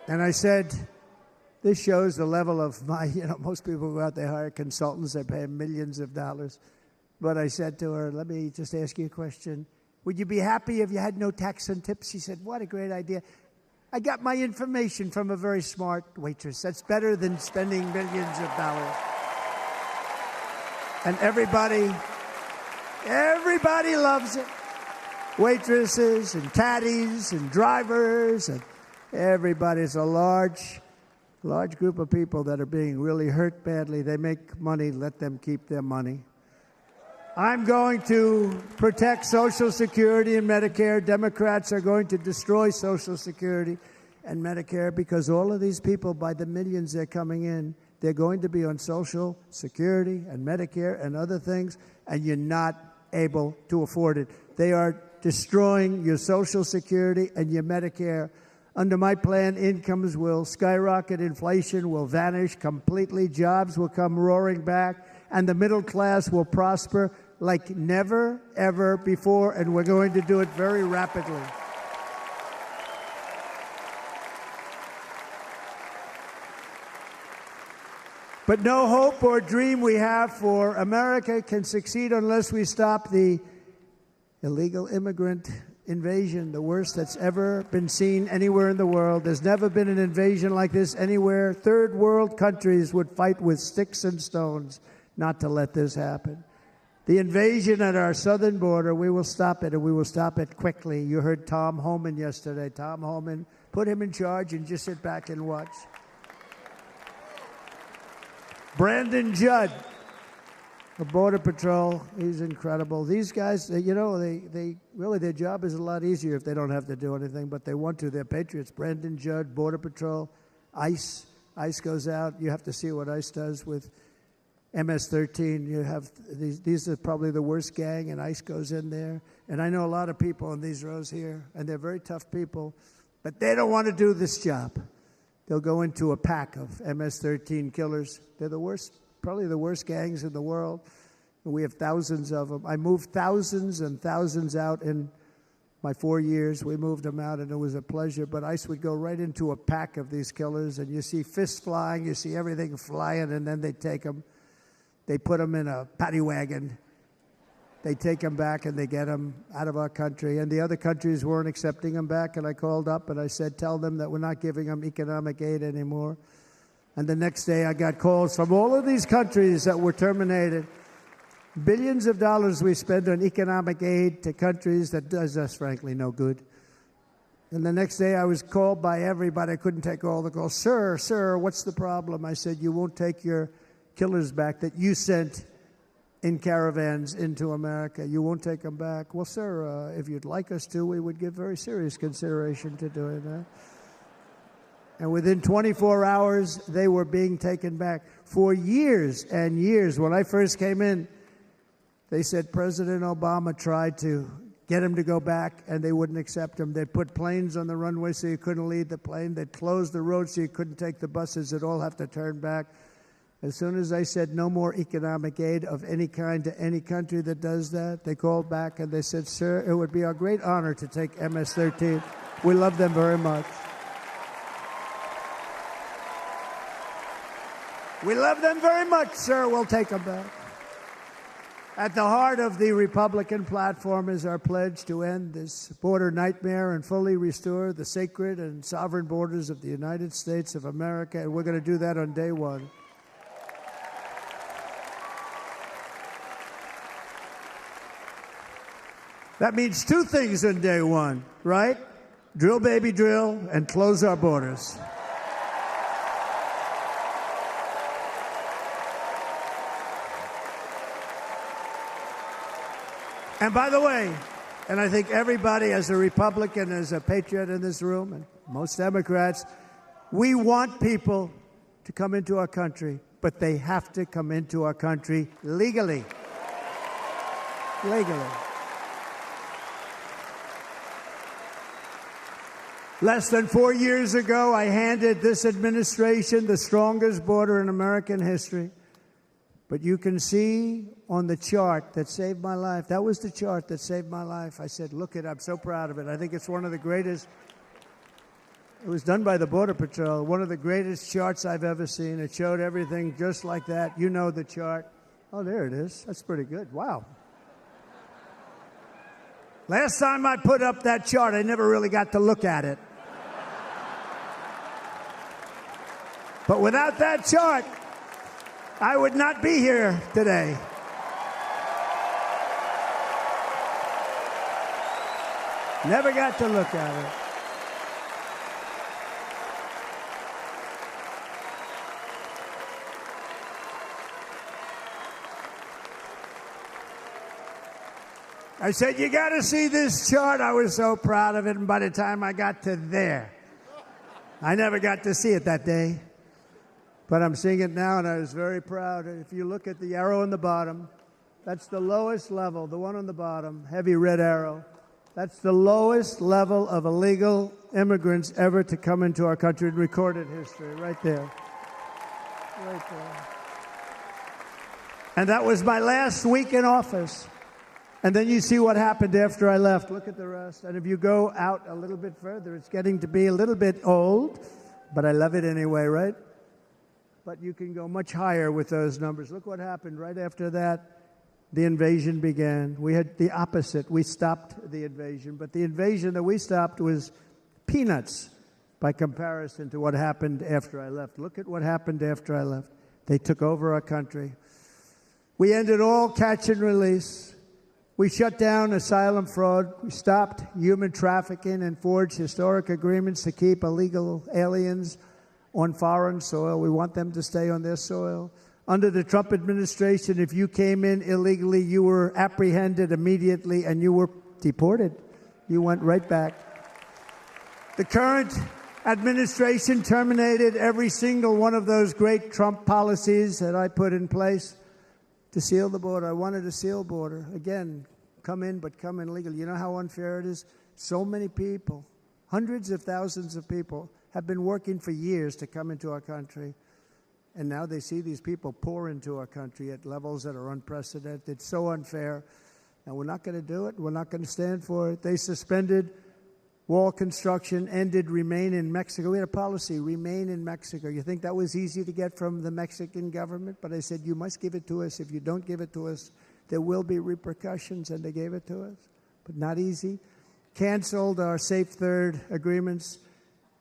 And I said, this shows the level of my, most people go out, they hire consultants, they pay them millions of dollars. But I said to her, let me just ask you a question. Would you be happy if you had no tax on tips? She said, what a great idea. I got my information from a very smart waitress. That's better than spending millions of dollars. And everybody loves it. Waitresses and caddies and drivers and everybody. It's a large group of people that are being really hurt badly. They make money. Let them keep their money. I'm going to protect Social Security and Medicare. Democrats are going to destroy Social Security and Medicare because all of these people, by the millions they're coming in, they're going to be on Social Security and Medicare and other things, and you're not able to afford it. They are destroying your Social Security and your Medicare. Under my plan, incomes will skyrocket, inflation will vanish completely, jobs will come roaring back, and the middle class will prosper like never, ever before, and we're going to do it very rapidly. But no hope or dream we have for America can succeed unless we stop the illegal immigrant invasion, the worst that's ever been seen anywhere in the world. There's never been an invasion like this anywhere. Third world countries would fight with sticks and stones not to let this happen. The invasion at our southern border, we will stop it, and we will stop it quickly. You heard Tom Homan yesterday. Tom Homan, put him in charge and just sit back and watch. Brandon Judd of Border Patrol, he's incredible. These guys, they really, their job is a lot easier if they don't have to do anything, but they want to. They're patriots. Brandon Judd, Border Patrol, ICE. ICE goes out. You have to see what ICE does with MS-13. You have these are probably the worst gang, and ICE goes in there. And I know a lot of people in these rows here, and they're very tough people, but they don't want to do this job. They'll go into a pack of MS-13 killers. They're the worst, probably the worst gangs in the world. And we have thousands of them. I moved thousands and thousands out in my 4 years. We moved them out, and it was a pleasure. But ICE would go right into a pack of these killers, and you see fists flying, you see everything flying, and then they take them. They put them in a paddy wagon. They take them back, and they get them out of our country. And the other countries weren't accepting them back, and I called up, and I said, tell them that we're not giving them economic aid anymore. And the next day, I got calls from all of these countries that were terminated. Billions of dollars we spend on economic aid to countries that does us, frankly, no good. And the next day, I was called by everybody. I couldn't take all the calls. Sir, what's the problem? I said, you won't take your killers back that you sent in caravans into America. You won't take them back. Well, sir, if you'd like us to, we would give very serious consideration to doing that. And within 24 hours, they were being taken back. For years and years, when I first came in, they said President Obama tried to get him to go back, and they wouldn't accept him. They'd put planes on the runway so you couldn't leave the plane. They'd close the road so you couldn't take the buses. They'd all have to turn back. As soon as I said no more economic aid of any kind to any country that does that, they called back and they said, sir, it would be our great honor to take MS-13. We love them very much. We love them very much, sir. We'll take them back. At the heart of the Republican platform is our pledge to end this border nightmare and fully restore the sacred and sovereign borders of the United States of America, and we're going to do that on day one. That means two things on day one, right? Drill, baby, drill, and close our borders. And by the way, and I think everybody as a Republican, as a patriot in this room, and most Democrats, we want people to come into our country, but they have to come into our country legally. Legally. Less than 4 years ago, I handed this administration the strongest border in American history. But you can see on the chart that saved my life, that was the chart that saved my life. I said, look it, I'm so proud of it. I think it's one of the greatest. It was done by the Border Patrol, one of the greatest charts I've ever seen. It showed everything just like that. You know the chart. Oh, there it is. That's pretty good. Wow. Last time I put up that chart, I never really got to look at it. But without that chart, I would not be here today. Never got to look at it. I said, you got to see this chart. I was so proud of it. And by the time I got to there, I never got to see it that day. But I'm seeing it now, and I was very proud. If you look at the arrow on the bottom, that's the lowest level, the one on the bottom, heavy red arrow. That's the lowest level of illegal immigrants ever to come into our country in recorded history, right there. Right there. And that was my last week in office. And then you see what happened after I left. Look at the rest. And if you go out a little bit further, it's getting to be a little bit old, but I love it anyway, right? But you can go much higher with those numbers. Look what happened right after that. The invasion began. We had the opposite. We stopped the invasion. But the invasion that we stopped was peanuts by comparison to what happened after I left. Look at what happened after I left. They took over our country. We ended all catch and release. We shut down asylum fraud. We stopped human trafficking and forged historic agreements to keep illegal aliens on foreign soil. We want them to stay on their soil. Under the Trump administration, if you came in illegally, you were apprehended immediately and you were deported. You went right back. The current administration terminated every single one of those great Trump policies that I put in place to seal the border. I wanted a sealed border. Again, come in, but come in legally. You know how unfair it is? So many people, hundreds of thousands of people, have been working for years to come into our country. And now they see these people pour into our country at levels that are unprecedented. It's so unfair. And we're not going to do it. We're not going to stand for it. They suspended wall construction, ended remain in Mexico. We had a policy, remain in Mexico. You think that was easy to get from the Mexican government? But I said, you must give it to us. If you don't give it to us, there will be repercussions. And they gave it to us. But not easy. Canceled our Safe Third agreements.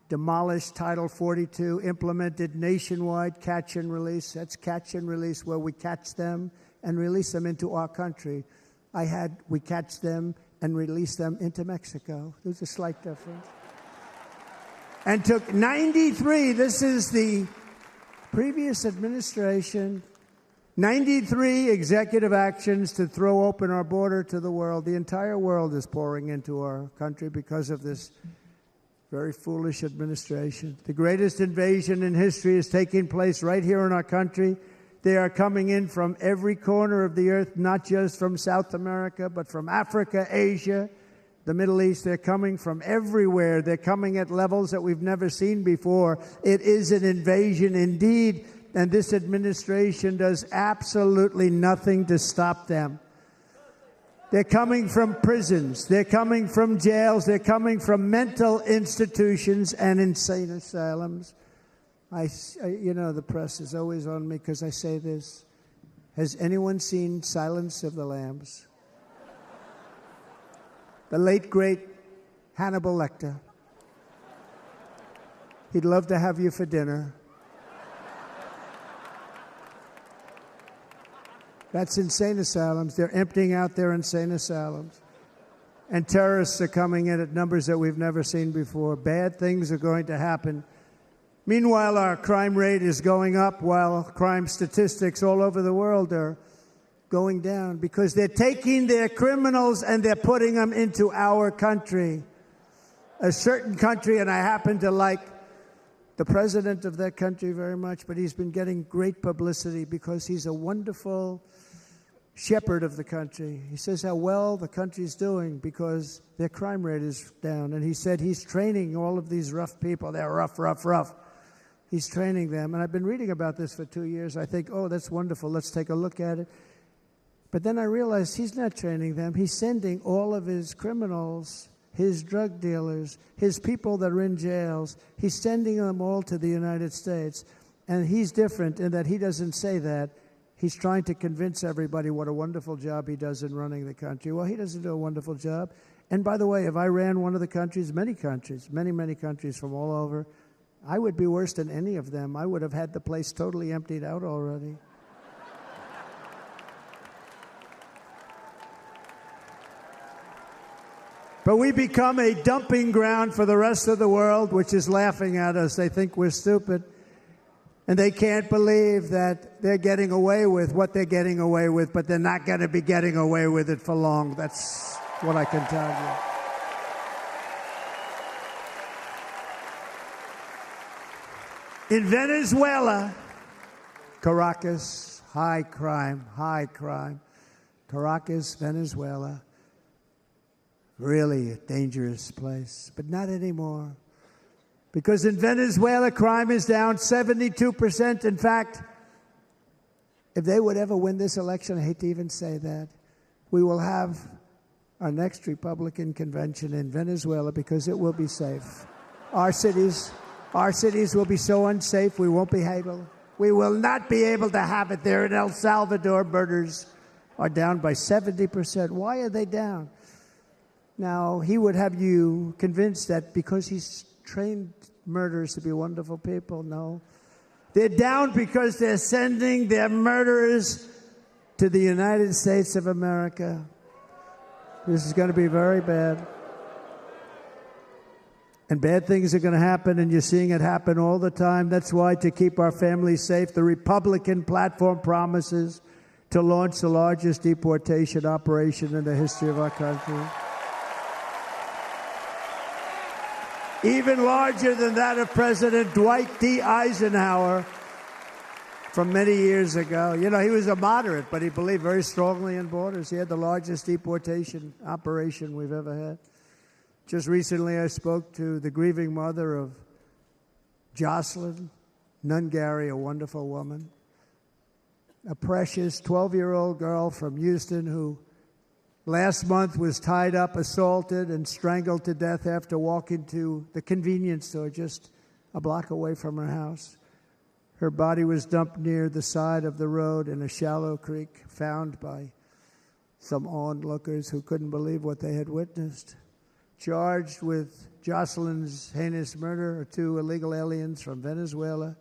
Demolished Title 42, implemented nationwide catch and release. That's catch and release, where we catch them and release them into our country. We catch them and release them into Mexico. There's a slight difference. And took 93, this is the previous administration, 93 executive actions to throw open our border to the world. The entire world is pouring into our country because of this very foolish administration. The greatest invasion in history is taking place right here in our country. They are coming in from every corner of the earth, not just from South America, but from Africa, Asia, the Middle East. They're coming from everywhere. They're coming at levels that we've never seen before. It is an invasion indeed, and this administration does absolutely nothing to stop them. They're coming from prisons. They're coming from jails. They're coming from mental institutions and insane asylums. The press is always on me because I say this. Has anyone seen Silence of the Lambs? The late, great Hannibal Lecter. He'd love to have you for dinner. That's insane asylums. They're emptying out their insane asylums. And terrorists are coming in at numbers that we've never seen before. Bad things are going to happen. Meanwhile, our crime rate is going up, while crime statistics all over the world are going down, because they're taking their criminals and they're putting them into our country. A certain country, and I happen to like the president of that country very much, but he's been getting great publicity because he's a wonderful shepherd of the country. He says how well the country's doing because their crime rate is down. And he said he's training all of these rough people. They're rough. He's training them. And I've been reading about this for 2 years. I think, oh, that's wonderful. Let's take a look at it. But then I realized he's not training them. He's sending all of his criminals, his drug dealers, his people that are in jails, he's sending them all to the United States. And he's different in that he doesn't say that. He's trying to convince everybody what a wonderful job he does in running the country. Well, he doesn't do a wonderful job. And by the way, if I ran one of the countries, many countries from all over, I would be worse than any of them. I would have had the place totally emptied out already. But we become a dumping ground for the rest of the world, which is laughing at us. They think we're stupid. And they can't believe that they're getting away with what they're getting away with, but they're not going to be getting away with it for long. That's what I can tell you. In Venezuela, Caracas, high crime. Caracas, Venezuela, really a dangerous place, but not anymore. Because in Venezuela, crime is down 72%. In fact, if they would ever win this election, I hate to even say that, we will have our next Republican convention in Venezuela because it will be safe. Our cities will be so unsafe, we will not be able to have it there. In El Salvador, murders are down by 70%. Why are they down? Now, he would have you convinced that because he's trained murderers to be wonderful people. No. They're down because they're sending their murderers to the United States of America. This is going to be very bad. And bad things are going to happen, and you're seeing it happen all the time. That's why, to keep our families safe, the Republican platform promises to launch the largest deportation operation in the history of our country. Even larger than that of President Dwight D. Eisenhower from many years ago. You know, he was a moderate, but he believed very strongly in borders. He had the largest deportation operation we've ever had. Just recently, I spoke to the grieving mother of Jocelyn Nungary, a wonderful woman, a precious 12-year-old girl from Houston who last month was tied up, assaulted, and strangled to death after walking to the convenience store just a block away from her house. Her body was dumped near the side of the road in a shallow creek, found by some onlookers who couldn't believe what they had witnessed. Charged with Jocelyn's heinous murder are 2 illegal aliens from Venezuela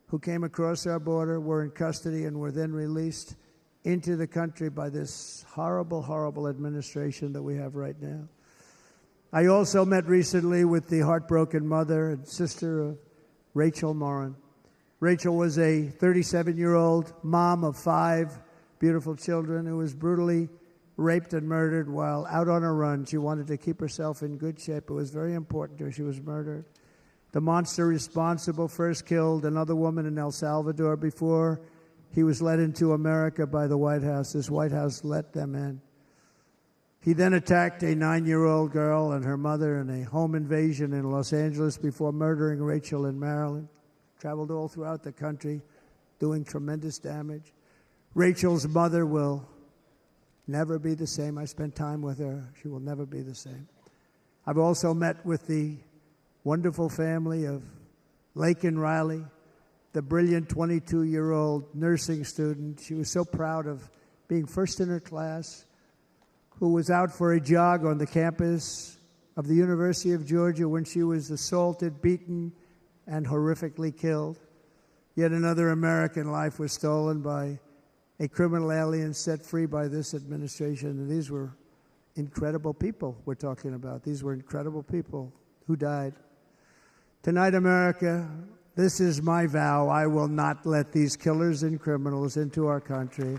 who came across our border, were in custody, and were then released into the country by this horrible, horrible administration that we have right now. I also met recently with the heartbroken mother and sister of Rachel Morin. Rachel was a 37-year-old mom of 5 beautiful children who was brutally raped and murdered while out on a run. She wanted to keep herself in good shape. It was very important to her. She was murdered. The monster responsible first killed another woman in El Salvador before he was led into America by the White House. This White House let them in. He then attacked a 9-year-old girl and her mother in a home invasion in Los Angeles before murdering Rachel in Maryland. Traveled all throughout the country, doing tremendous damage. Rachel's mother will never be the same. I spent time with her. She will never be the same. I've also met with the wonderful family of Laken Riley, the brilliant 22-year-old nursing student. She was so proud of being first in her class, who was out for a jog on the campus of the University of Georgia when she was assaulted, beaten, and horrifically killed. Yet another American life was stolen by a criminal alien set free by this administration. And these were incredible people we're talking about. These were incredible people who died. Tonight, America, this is my vow. I will not let these killers and criminals into our country.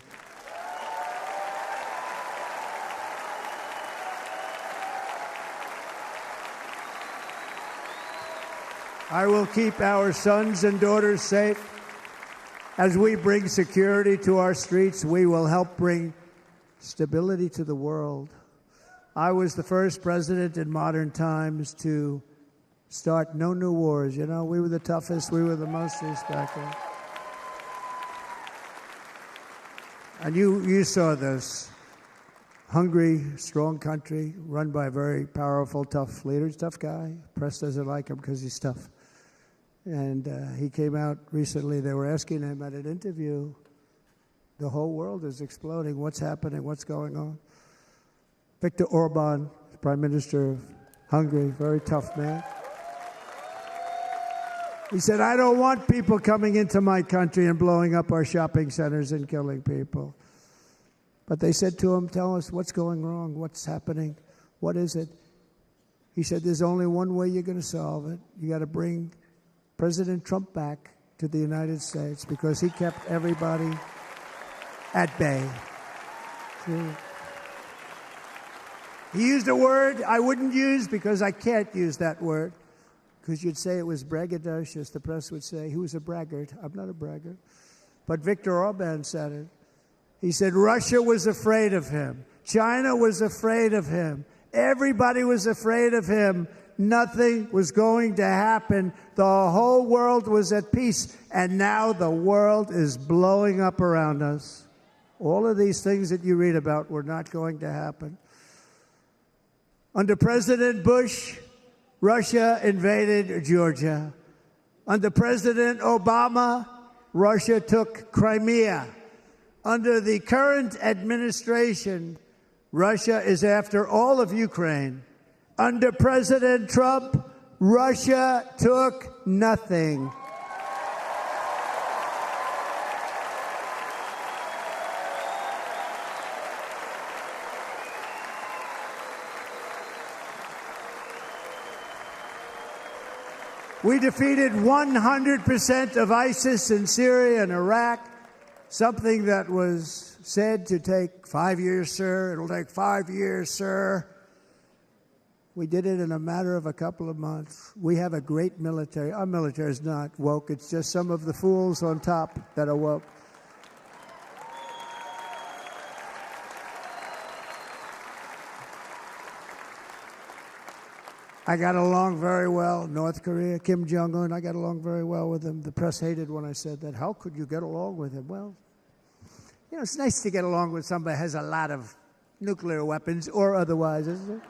I will keep our sons and daughters safe. As we bring security to our streets, we will help bring stability to the world. I was the first president in modern times to start no new wars. You know, we were the toughest. We were the most respected. And you saw this. Hungry, strong country, run by a very powerful, tough leader. He's a tough guy. Press doesn't like him because he's tough. And he came out recently. They were asking him at an interview, the whole world is exploding. What's happening? What's going on? Viktor Orban, Prime Minister of Hungary, very tough man. He said, I don't want people coming into my country and blowing up our shopping centers and killing people. But they said to him, tell us what's going wrong, what's happening, what is it? He said, there's only one way you're going to solve it. You got to bring President Trump back to the United States because he kept everybody at bay. He used a word I wouldn't use because I can't use that word, because you'd say it was braggadocious. The press would say he was a braggart. I'm not a braggart. But Viktor Orban said it. He said Russia was afraid of him. China was afraid of him. Everybody was afraid of him. Nothing was going to happen. The whole world was at peace. And now the world is blowing up around us. All of these things that you read about were not going to happen. Under President Bush, Russia invaded Georgia. Under President Obama, Russia took Crimea. Under the current administration, Russia is after all of Ukraine. Under President Trump, Russia took nothing. We defeated 100% of ISIS in Syria and Iraq, something that was said to take 5 years, sir. It'll take 5 years, sir. We did it in a matter of a couple of months. We have a great military. Our military is not woke. It's just some of the fools on top that are woke. I got along very well. North Korea, Kim Jong-un, I got along very well with him. The press hated when I said that. How could you get along with him? Well, you know, it's nice to get along with somebody who has a lot of nuclear weapons or otherwise, isn't it?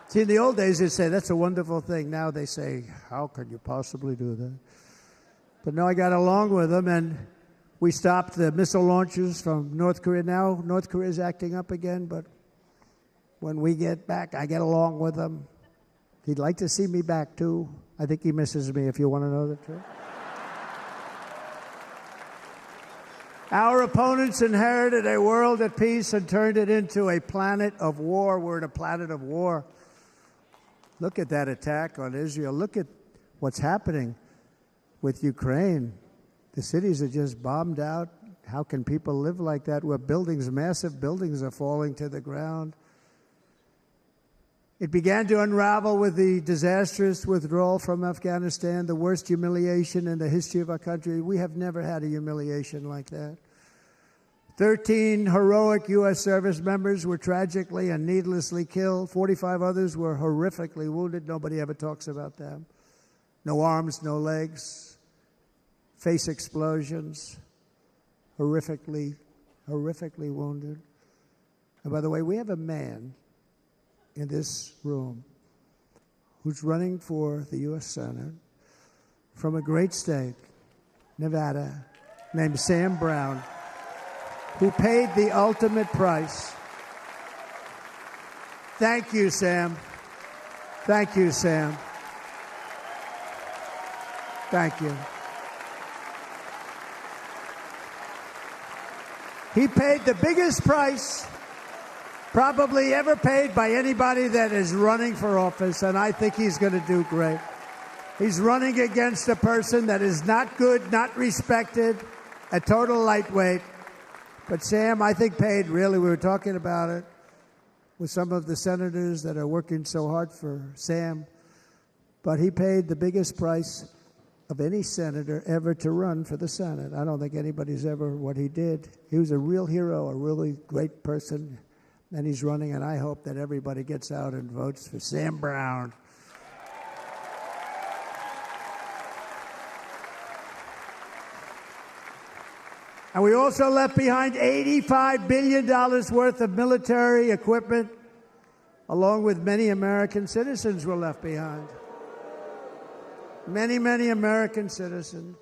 See, in the old days, they'd say, that's a wonderful thing. Now they say, how could you possibly do that? But no, I got along with him, and we stopped the missile launches from North Korea. Now North Korea is acting up again, but when we get back, I get along with him. He'd like to see me back, too. I think he misses me, if you want to know the truth. Our opponents inherited a world at peace and turned it into a planet of war. We're in a planet of war. Look at that attack on Israel. Look at what's happening with Ukraine. The cities are just bombed out. How can people live like that where buildings, massive buildings, are falling to the ground? It began to unravel with the disastrous withdrawal from Afghanistan, the worst humiliation in the history of our country. We have never had a humiliation like that. 13 heroic U.S. service members were tragically and needlessly killed. 45 others were horrifically wounded. Nobody ever talks about them. No arms, no legs, face explosions, horrifically wounded. And by the way, we have a man in this room who's running for the U.S. Senate from a great state, Nevada, named Sam Brown, who paid the ultimate price. Thank you, Sam. Thank you, Sam. Thank you. He paid the biggest price probably ever paid by anybody that is running for office, and I think he's going to do great. He's running against a person that is not good, not respected, a total lightweight. But Sam, I think, paid, really, we were talking about it with some of the senators that are working so hard for Sam, but he paid the biggest price of any senator ever to run for the Senate. I don't think anybody's ever what he did. He was a real hero, a really great person. And he's running, and I hope that everybody gets out and votes for Sam Brown. And we also left behind $85 billion worth of military equipment, along with many American citizens were left behind. Many, many American citizens,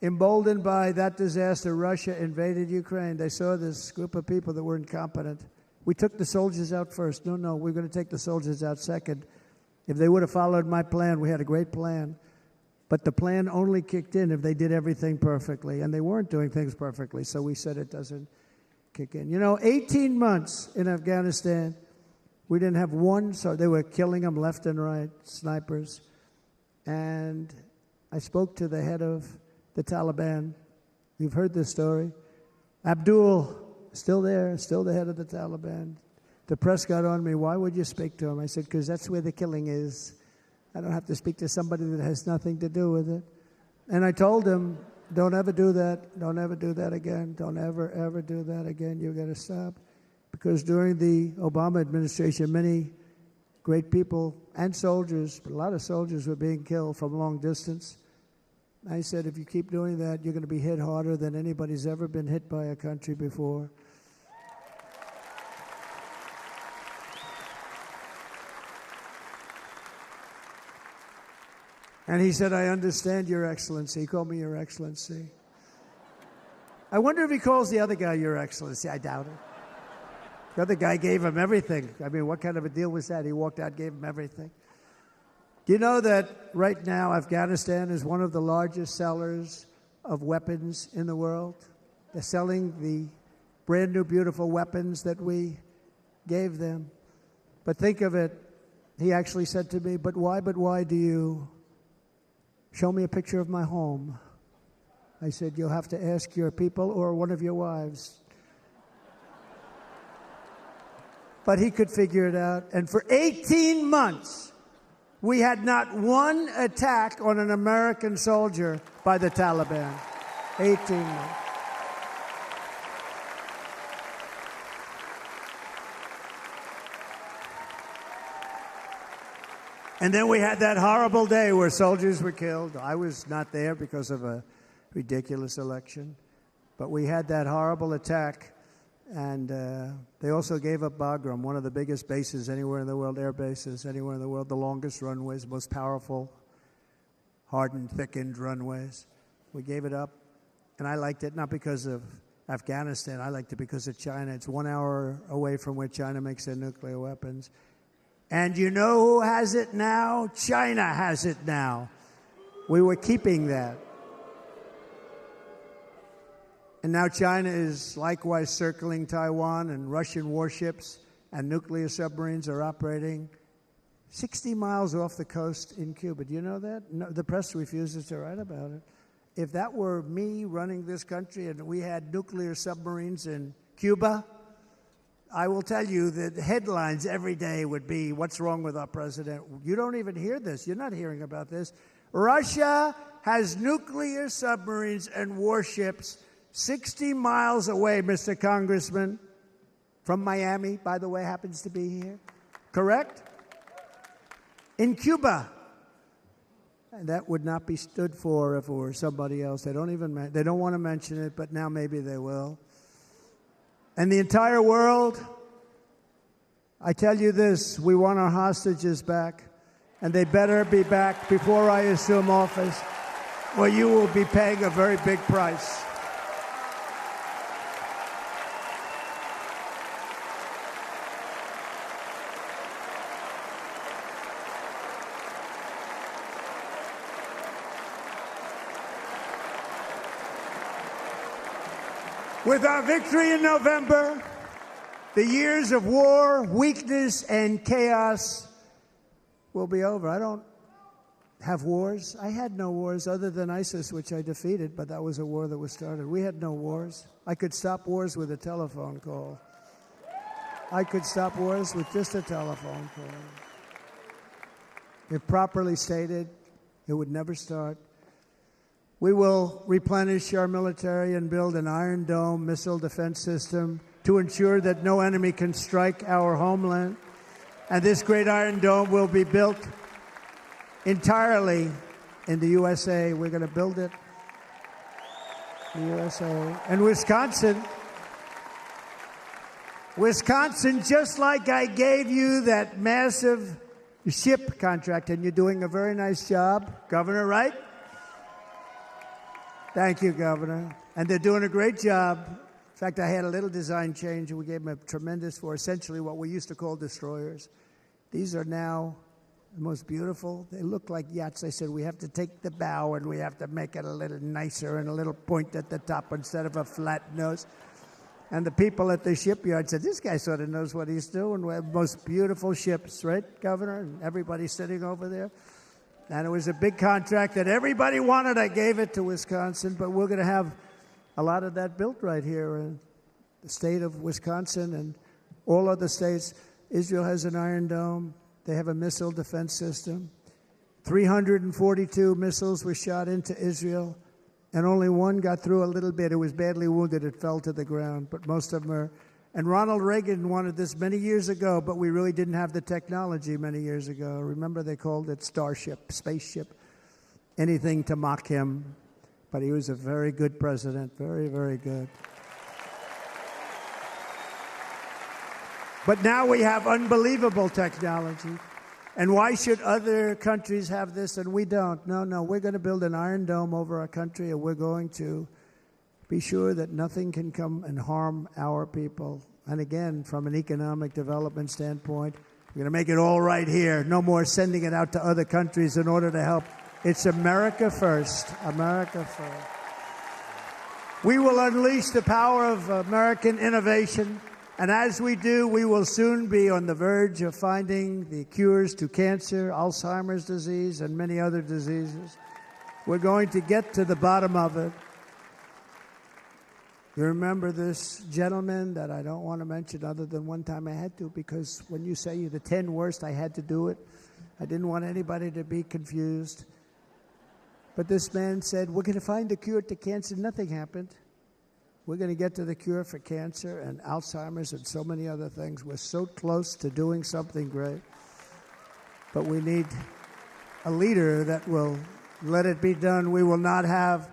emboldened by that disaster. Russia invaded Ukraine. They saw this group of people that were incompetent. We took the soldiers out first. No, we're going to take the soldiers out second. If they would have followed my plan, we had a great plan. But the plan only kicked in if they did everything perfectly. And they weren't doing things perfectly, so we said it doesn't kick in. You know, 18 months in Afghanistan, we didn't have one, so they were killing them left and right, snipers. And I spoke to the head of the Taliban. You've heard this story. Abdul, still there, still the head of the Taliban. The press got on me. Why would you speak to him? I said, because that's where the killing is. I don't have to speak to somebody that has nothing to do with it. And I told him, don't ever do that. Don't ever do that again. Don't ever, ever do that again. You've got to stop. Because during the Obama administration, many great people and soldiers, but a lot of soldiers were being killed from long distance. I said, if you keep doing that, you're going to be hit harder than anybody's ever been hit by a country before. And he said, I understand, Your Excellency. He called me Your Excellency. I wonder if he calls the other guy Your Excellency. I doubt it. The other guy gave him everything. I mean, what kind of a deal was that? He walked out, gave him everything. Do you know that right now Afghanistan is one of the largest sellers of weapons in the world? They're selling the brand new, beautiful weapons that we gave them. But think of it. He actually said to me, but why do you show me a picture of my home? I said, you'll have to ask your people or one of your wives. But he could figure it out. And for 18 months, we had not one attack on an American soldier by the Taliban. 18 months. And then we had that horrible day where soldiers were killed. I was not there because of a ridiculous election. But we had that horrible attack. And they also gave up Bagram, one of the biggest bases anywhere in the world, air bases anywhere in the world, the longest runways, most powerful, hardened, thickened runways. We gave it up. And I liked it not because of Afghanistan. I liked it because of China. It's 1 hour away from where China makes their nuclear weapons. And you know who has it now? China has it now. We were keeping that. And now China is likewise circling Taiwan, and Russian warships and nuclear submarines are operating 60 miles off the coast in Cuba. Do you know that? No, the press refuses to write about it. If that were me running this country and we had nuclear submarines in Cuba, I will tell you that headlines every day would be, what's wrong with our president? You don't even hear this. You're not hearing about this. Russia has nuclear submarines and warships 60 miles away, Mr. Congressman, from Miami, by the way, happens to be here. Correct? In Cuba. And that would not be stood for if it were somebody else. They don't want to mention it, but now maybe they will. And the entire world, I tell you this, we want our hostages back, and they better be back before I assume office, or you will be paying a very big price. With our victory in November, the years of war, weakness, and chaos will be over. I don't have wars. I had no wars other than ISIS, which I defeated, but that was a war that was started. We had no wars. I could stop wars with a telephone call. I could stop wars with just a telephone call. If properly stated, it would never start. We will replenish our military and build an Iron Dome missile defense system to ensure that no enemy can strike our homeland. And this great Iron Dome will be built entirely in the USA. We're going to build it in the USA. And Wisconsin, just like I gave you that massive ship contract, and you're doing a very nice job, Governor, right? Thank you, Governor. And they're doing a great job. In fact, I had a little design change, and we gave them a tremendous for essentially what we used to call destroyers. These are now the most beautiful. They look like yachts. I said, we have to take the bow, and we have to make it a little nicer and a little point at the top instead of a flat nose. And the people at the shipyard said, this guy sort of knows what he's doing. We have the most beautiful ships, right, Governor? And everybody sitting over there. And it was a big contract that everybody wanted. I gave it to Wisconsin, but we're going to have a lot of that built right here in the state of Wisconsin and all other states. Israel has an Iron Dome. They have a missile defense system. 342 missiles were shot into Israel, and only one got through a little bit. It was badly wounded. It fell to the ground, but most of them are. And Ronald Reagan wanted this many years ago, but we really didn't have the technology many years ago. Remember, they called it Starship, spaceship, anything to mock him. But he was a very good president, very, very good. But now we have unbelievable technology. And why should other countries have this and we don't? No, we're going to build an Iron Dome over our country, and we're going to be sure that nothing can come and harm our people. And again, from an economic development standpoint, we're going to make it all right here. No more sending it out to other countries in order to help. It's America first. America first. We will unleash the power of American innovation. And as we do, we will soon be on the verge of finding the cures to cancer, Alzheimer's disease, and many other diseases. We're going to get to the bottom of it. You remember this gentleman that I don't want to mention other than one time I had to, because when you say the 10 worst, I had to do it. I didn't want anybody to be confused. But this man said, we're going to find a cure to cancer. Nothing happened. We're going to get to the cure for cancer and Alzheimer's and so many other things. We're so close to doing something great. But we need a leader that will let it be done. We will not have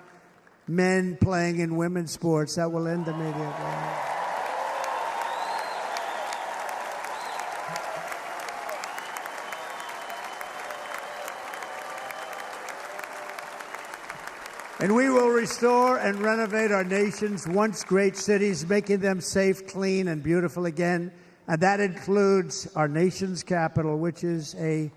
men playing in women's sports. That will end immediately. And we will restore and renovate our nation's once great cities, making them safe, clean, and beautiful again. And that includes our nation's capital, which is a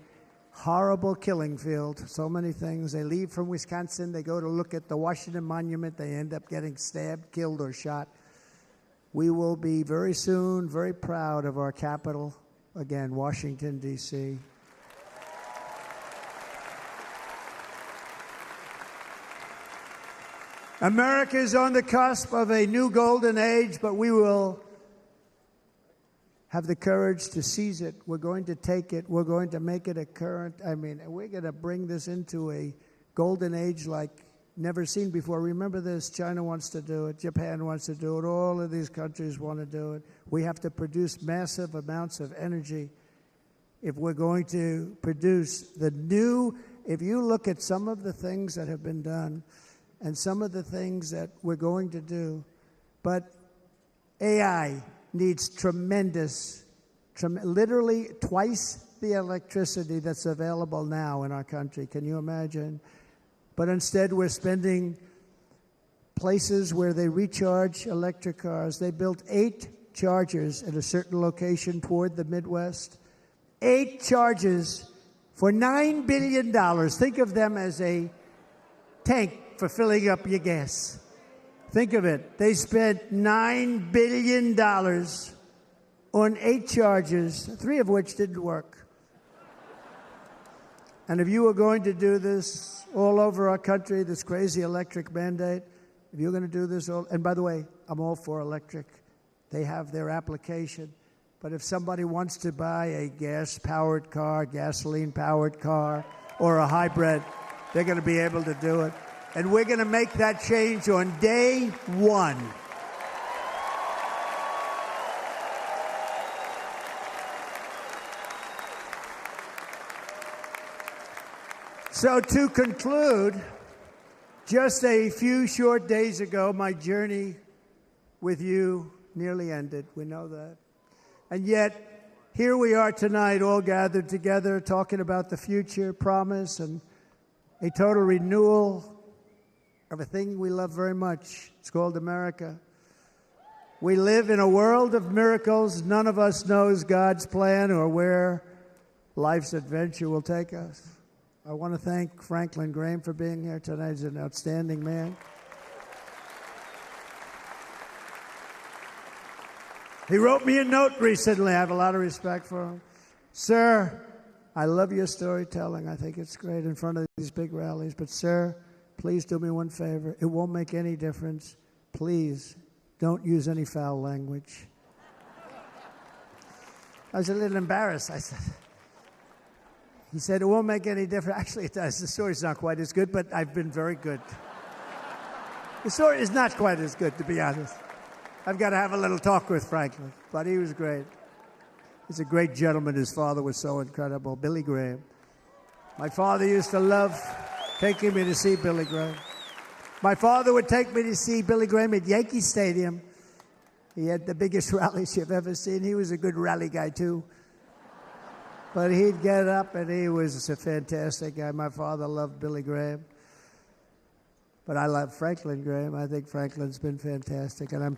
horrible killing field. So many things. They leave from Wisconsin. They go to look at the Washington Monument. They end up getting stabbed, killed, or shot. We will be very soon very proud of our capital, again, Washington, D.C. America is on the cusp of a new golden age, but we will have the courage to seize it. We're going to take it. We're going to make it a current. We're going to bring this into a golden age like never seen before. Remember this, China wants to do it. Japan wants to do it. All of these countries want to do it. We have to produce massive amounts of energy if we're going to produce the new. If you look at some of the things that have been done, and some of the things that we're going to do. But AI needs literally twice the electricity that's available now in our country. Can you imagine? But instead, we're spending places where they recharge electric cars. They built 8 chargers at a certain location toward the Midwest. 8 chargers for $9 billion. Think of them as a tank for filling up your gas. Think of it. They spent $9 billion on 8 chargers, 3 of which didn't work. And if you were going to do this all over our country, this crazy electric mandate, if you're going to do this all, and by the way, I'm all for electric. They have their application. But if somebody wants to buy a gas-powered car, gasoline-powered car, or a hybrid, they're going to be able to do it. And we're going to make that change on day 1. So to conclude, just a few short days ago, my journey with you nearly ended. We know that. And yet, here we are tonight, all gathered together, talking about the future, promise, and a total renewal of a thing we love very much. It's called America. We live in a world of miracles. None of us knows God's plan or where life's adventure will take us. I want to thank Franklin Graham for being here tonight. He's an outstanding man. He wrote me a note recently. I have a lot of respect for him. Sir, I love your storytelling. I think it's great in front of these big rallies. But, sir, please do me one favor. It won't make any difference. Please don't use any foul language. I was a little embarrassed. He said, it won't make any difference. Actually, it does. The story's not quite as good, but I've been very good. The story is not quite as good, to be honest. I've got to have a little talk with Franklin, but he was great. He's a great gentleman. His father was so incredible, Billy Graham. My father used to love taking me to see Billy Graham. My father would take me to see Billy Graham at Yankee Stadium. He had the biggest rallies you've ever seen. He was a good rally guy, too. But he'd get up, and he was a fantastic guy. My father loved Billy Graham. But I love Franklin Graham. I think Franklin's been fantastic, and I'm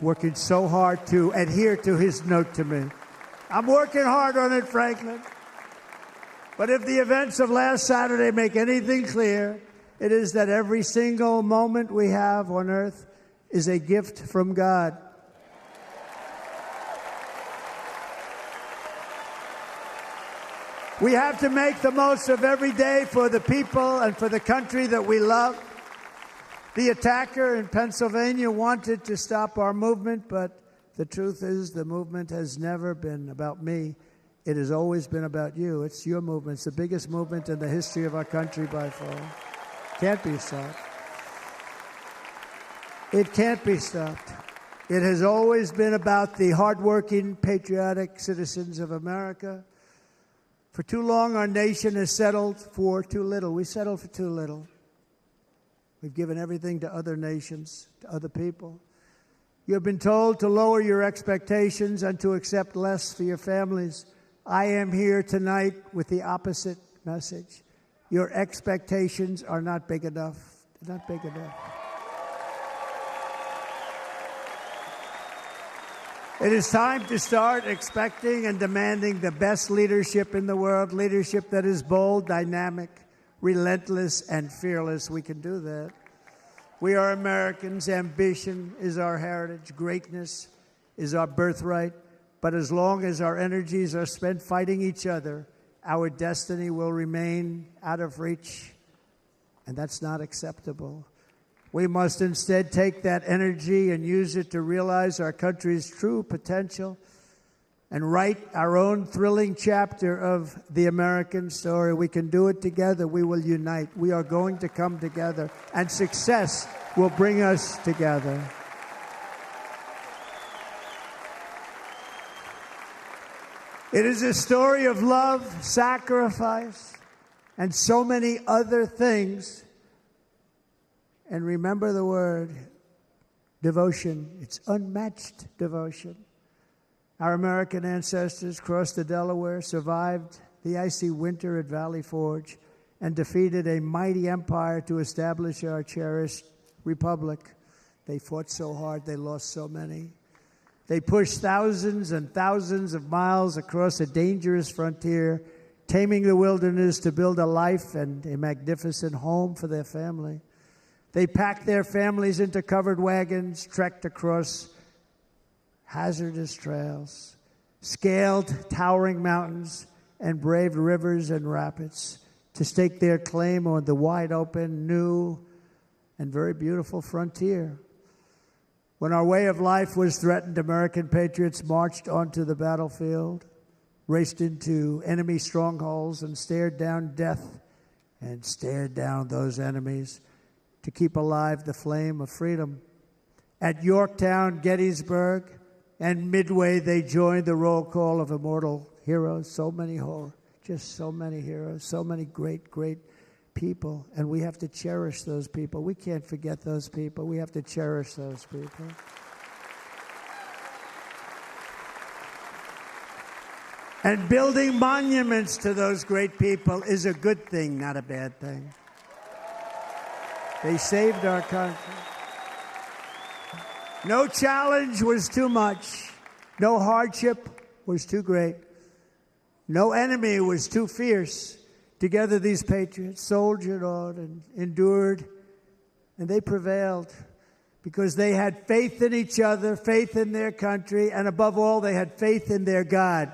working so hard to adhere to his note to me. I'm working hard on it, Franklin. But if the events of last Saturday make anything clear, it is that every single moment we have on earth is a gift from God. We have to make the most of every day for the people and for the country that we love. The attacker in Pennsylvania wanted to stop our movement, but the truth is the movement has never been about me. It has always been about you. It's your movement. It's the biggest movement in the history of our country by far. Can't be stopped. It can't be stopped. It has always been about the hardworking, patriotic citizens of America. For too long, our nation has settled for too little. We settled for too little. We've given everything to other nations, to other people. You have been told to lower your expectations and to accept less for your families. I am here tonight with the opposite message. Your expectations are not big enough. They're not big enough. It is time to start expecting and demanding the best leadership in the world, leadership that is bold, dynamic, relentless, and fearless. We can do that. We are Americans. Ambition is our heritage. Greatness is our birthright. But as long as our energies are spent fighting each other, our destiny will remain out of reach, and that's not acceptable. We must instead take that energy and use it to realize our country's true potential and write our own thrilling chapter of the American story. We can do it together. We will unite. We are going to come together, and success will bring us together. It is a story of love, sacrifice, and so many other things. And remember the word, devotion. It's unmatched devotion. Our American ancestors crossed the Delaware, survived the icy winter at Valley Forge, and defeated a mighty empire to establish our cherished republic. They fought so hard, they lost so many. They pushed thousands and thousands of miles across a dangerous frontier, taming the wilderness to build a life and a magnificent home for their family. They packed their families into covered wagons, trekked across hazardous trails, scaled towering mountains, and braved rivers and rapids to stake their claim on the wide-open, new, and very beautiful frontier. When our way of life was threatened, American patriots marched onto the battlefield, raced into enemy strongholds, and stared down death and stared down those enemies to keep alive the flame of freedom. At Yorktown, Gettysburg, and Midway, they joined the roll call of immortal heroes. So many heroes, so many great, great people. And we have to cherish those people. We can't forget those people. We have to cherish those people. And building monuments to those great people is a good thing, not a bad thing. They saved our country. No challenge was too much. No hardship was too great. No enemy was too fierce. Together, these patriots soldiered on and endured, and they prevailed because they had faith in each other, faith in their country, and above all, they had faith in their God.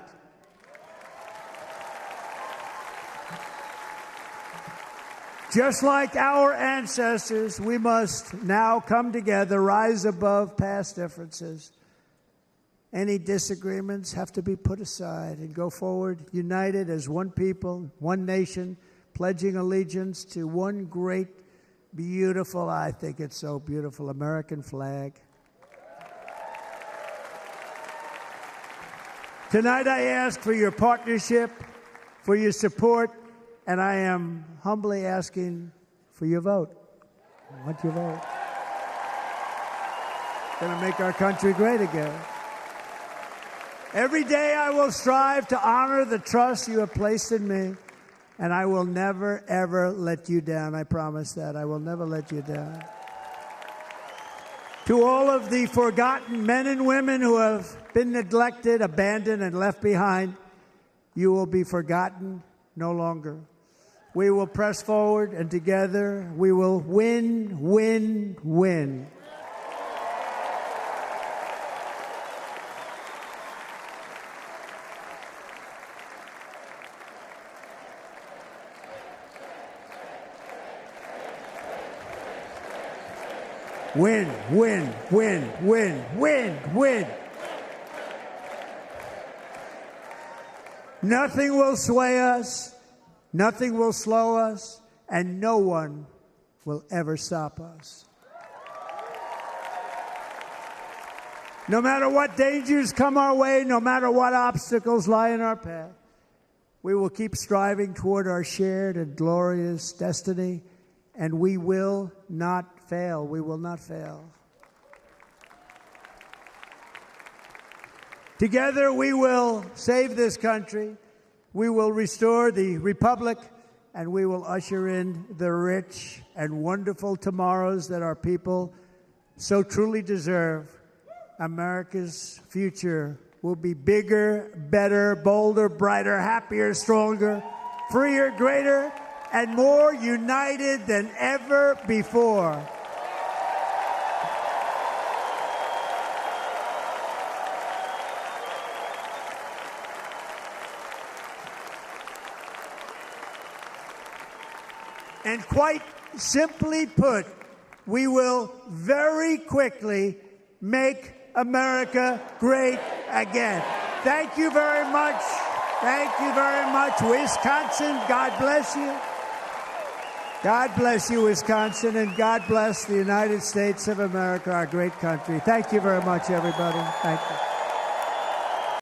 Just like our ancestors, we must now come together, rise above past differences. Any disagreements have to be put aside and go forward, united as one people, one nation, pledging allegiance to one great, beautiful, I think it's so beautiful, American flag. Tonight I ask for your partnership, for your support, and I am humbly asking for your vote. I want your vote. It's going to make our country great again. Every day I will strive to honor the trust you have placed in me, and I will never, ever let you down. I promise that. I will never let you down. To all of the forgotten men and women who have been neglected, abandoned, and left behind, you will be forgotten no longer. We will press forward, and together we will win, win, win. Win, win, win, win, win, win. Nothing will sway us, nothing will slow us, and no one will ever stop us. No matter what dangers come our way, no matter what obstacles lie in our path, we will keep striving toward our shared and glorious destiny, and we will not fail. We will not fail. Together we will save this country, we will restore the republic, and we will usher in the rich and wonderful tomorrows that our people so truly deserve. America's future will be bigger, better, bolder, brighter, happier, stronger, freer, greater, and more united than ever before. And quite simply put, we will very quickly make America great again. Thank you very much. Thank you very much, Wisconsin. God bless you. God bless you, Wisconsin, and God bless the United States of America, our great country. Thank you very much, everybody. Thank you.